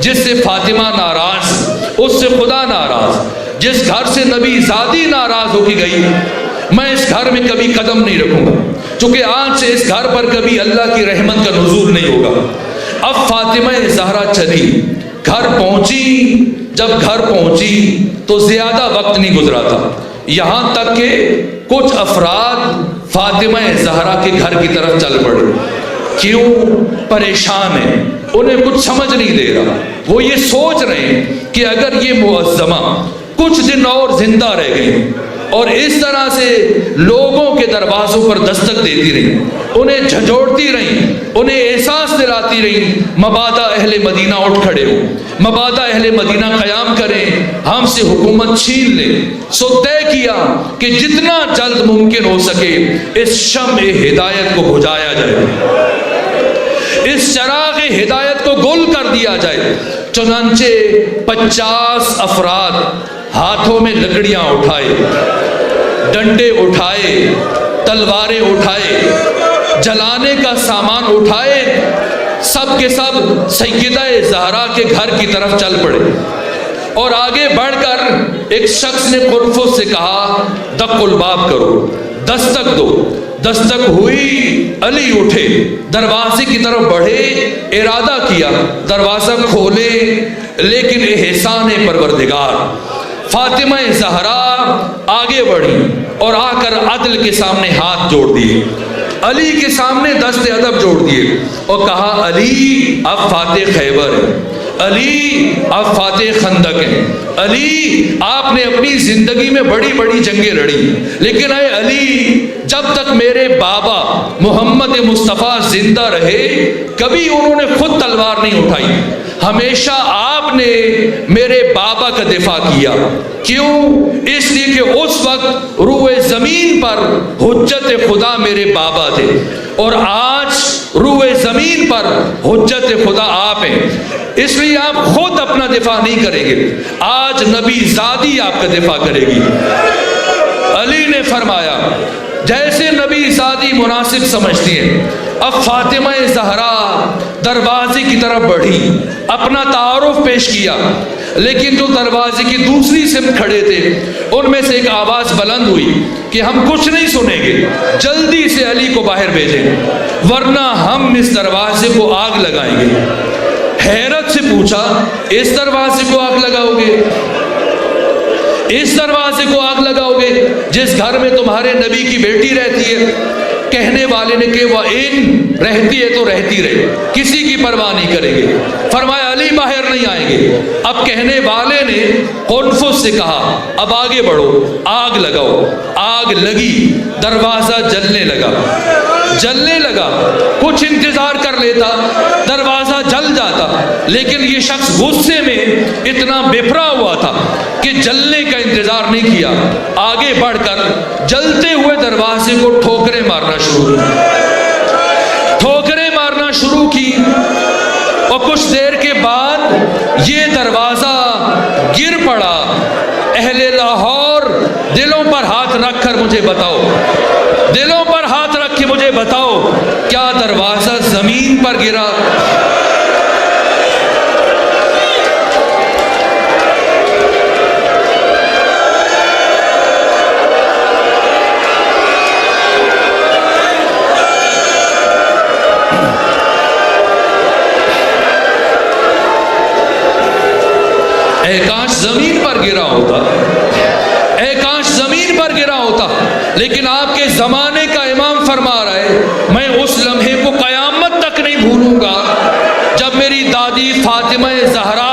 جس سے فاطمہ ناراض اس سے خدا ناراض. جس گھر سے نبی زادی ناراض ہو کے گئی میں اس گھر میں کبھی قدم نہیں رکھوں گا، چونکہ آج سے اس گھر پر کبھی اللہ کی رحمت کا نزول نہیں ہوگا. اب فاطمہ زہرا چلی، گھر پہنچی. جب گھر پہنچی تو زیادہ وقت نہیں گزرا تھا، یہاں تک کہ کچھ افراد فاطمہ زہرا کے گھر کی طرف چل پڑے. کیوں؟ پریشان ہیں، انہیں کچھ سمجھ نہیں دے رہا. وہ یہ سوچ رہے ہیں کہ اگر یہ معظمہ کچھ دن اور زندہ رہ گئی اور اس طرح سے لوگوں کے دروازوں پر دستک دیتی رہی، انہیں جھنجھوڑتی رہی، انہیں احساس دلاتی رہی، مبادا اہل مدینہ اٹھ کھڑے ہو، مبادا اہل مدینہ قیام کریں، ہم سے حکومت چھین لیں. سو طے کیا کہ جتنا جلد ممکن ہو سکے اس شمع ہدایت کو بجھایا جائے، اس چراغ ہدایت کو گل کر دیا جائے. چنانچہ 50 افراد ہاتھوں میں لکڑیاں اٹھائے، ڈنڈے اٹھائے، تلواریں اٹھائے، جلانے کا سامان اٹھائے، سب کے سب سیدہ زہرا کے گھر کی طرف چل پڑے. اور آگے بڑھ کر ایک شخص نے قرفت سے کہا دق الباب کرو، دستک دو. دستک ہوئی، علی اٹھے، دروازے کی طرف بڑھے، ارادہ کیا دروازہ کھولے، لیکن احسان پروردگار فاطمہ زہرا آگے بڑھی اور آ کر عدل کے سامنے ہاتھ جوڑ دیے، علی کے سامنے دست ادب جوڑ دیے اور کہا علی اب فاتح خیبر ہے، علی اب فاتح خندق ہے، علی آپ نے اپنی زندگی میں بڑی بڑی جنگیں لڑی، لیکن اے علی جب تک میرے بابا محمد مصطفیٰ زندہ رہے کبھی انہوں نے خود تلوار نہیں اٹھائی، ہمیشہ آپ نے میرے بابا کا دفاع کیا. کیوں؟ اس لیے کہ اس وقت روئے زمین پر حجت خدا میرے بابا تھے اور آج روئے زمین پر حجت خدا آپ ہیں. اس لیے آپ خود اپنا دفاع نہیں کریں گے، آج نبی زادی آپ کا دفاع کرے گی. علی نے فرمایا جیسے نبی زادی مناسب سمجھتی ہیں. اب فاطمہ زہرا دروازے کی طرف بڑھی، اپنا تعارف پیش کیا، لیکن جو دروازے کی دوسری سمت کھڑے تھے ان میں سے ایک آواز بلند ہوئی کہ ہم کچھ نہیں سنیں گے، جلدی سے علی کو باہر بھیجیں ورنہ ہم اس دروازے کو آگ لگائیں گے. حیرت سے پوچھا اس دروازے کو آگ لگاؤ گے؟ اس دروازے کو آگ لگاؤ گے جس گھر میں تمہارے نبی کی بیٹی رہتی ہے؟ کہنے والے نے کہ وہ ان رہتی ہے تو رہتی رہے، کسی کی پرواہ نہیں کریں گے. فرمایا علی باہر نہیں آئیں گے. اب کہنے والے نے قنفذ سے کہا اب آگے بڑھو، آگ لگاؤ. آگ لگی، دروازہ جلنے لگا. کچھ انتظار کر لیتا دروازہ جل جاتا، لیکن یہ شخص غصے میں اتنا بپھرا ہوا تھا کہ جلنے کا انتظار نہیں کیا، آگے بڑھ کر جلتے ہوئے دروازے کو ٹھوکریں مارنا شروع کی اور کچھ دیر کے بعد یہ دروازہ گر پڑا. اہل لاہور دلوں پر ہاتھ رکھ کر مجھے بتاؤ، دلوں پر ہاتھ رکھ کے مجھے بتاؤ کیا دروازہ زمین پر گرا؟ اے کاش زمین پر گرا ہوتا، اے کاش زمین پر گرا ہوتا. لیکن آپ کے زمانے کا امام فرما رہا ہے میں اس لمحے کو قیامت تک نہیں بھولوں گا جب میری دادی فاطمہ زہرا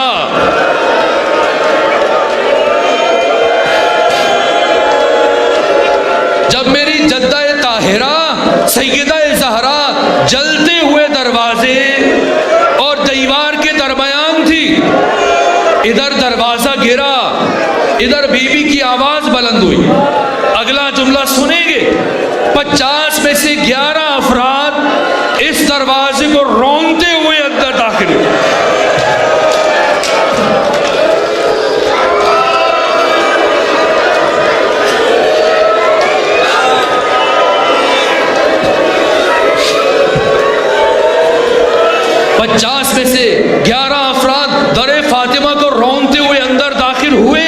جب میری جدہ طاہرہ سیدہ زہرا جلتے ہوئے دروازے اور دیوار کے درمیان تھی. ادھر دروازہ گرا، ادھر بی بی کی آواز بلند ہوئی. اگلا جملہ سنیں گے، 50 میں سے 11 افراد اس دروازے کو رونگتے ہوئے اندر داخل ہوئے. میں سے 11 افراد در فاطمہ کو رونگتے ہوئے اندر داخل ہوئے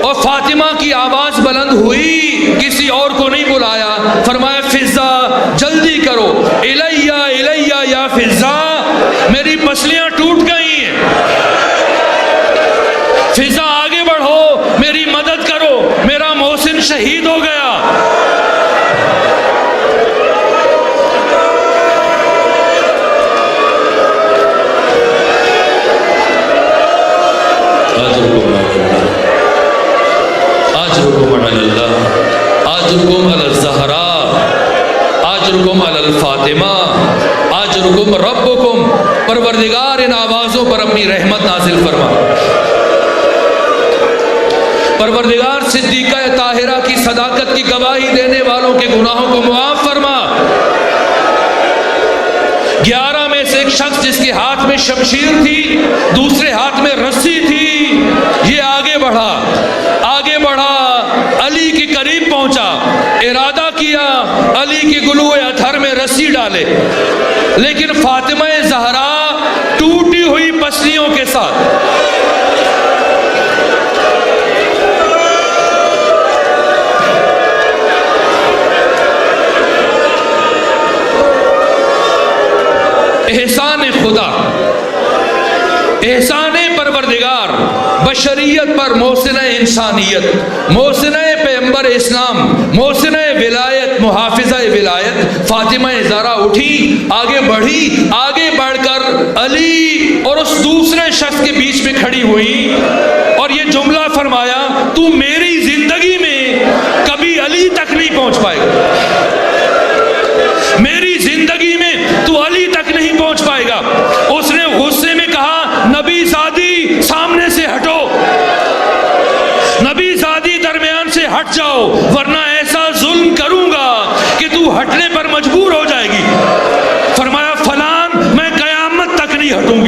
اور فاطمہ کی آواز بلند ہوئی، کسی اور کو نہیں بلایا. فرمایا فضا جلدی کرو، الیہ الیہ یا فضا، میری پسلیاں ٹوٹ گئی ہیں، فضا آگے بڑھو، میری مدد کرو، میرا محسن شہید ہو گیا. آجرکم علی اللہ، آجرکم علی الزہراء، آجرکم علی الفاطمہ، آجرکم ربکم. پروردگار ان آوازوں پر اپنی رحمت نازل فرما. پروردگار صدیقہ طاہرہ کی صداقت کی گواہی دینے والوں کے گناہوں کو معاف فرما. 11 میں سے ایک شخص جس کے ہاتھ میں شمشیر تھی، دوسرے ہاتھ میں رسی تھی، یہ آگے بڑھا، آگے بڑھا، علی کے قریب پہنچا، ارادہ کیا علی کے گلوئے اتھر میں رسی ڈالے، لیکن فاطمہ زہرا ٹوٹی ہوئی پسلیوں کے ساتھ احسان خدا، احسان پروردگار بشریت پر، محسنہ انسانیت، محسنہ پیغمبر اسلام، محسنہ ولایت، محافظہ ولایت فاطمہ زہرا اٹھی، آگے بڑھی، آگے بڑھ کر علی اور اس دوسرے شخص کے بیچ میں کھڑی ہوئی اور یہ جملہ فرمایا تو میری زندگی میں کبھی علی تک نہیں پہنچ پائے گا، میری زندگی میں تو علی تک نہیں پہنچ پائے گا. اس نے غصے میں کہا نبی زادی سامنے سے ہٹو، نبی زادی درمیان سے ہٹ جاؤ ورنہ ایسا ظلم کروں گا کہ تو ہٹنے پر مجبور ہو جائے گی. فرمایا فلان میں قیامت تک نہیں ہٹوں گی.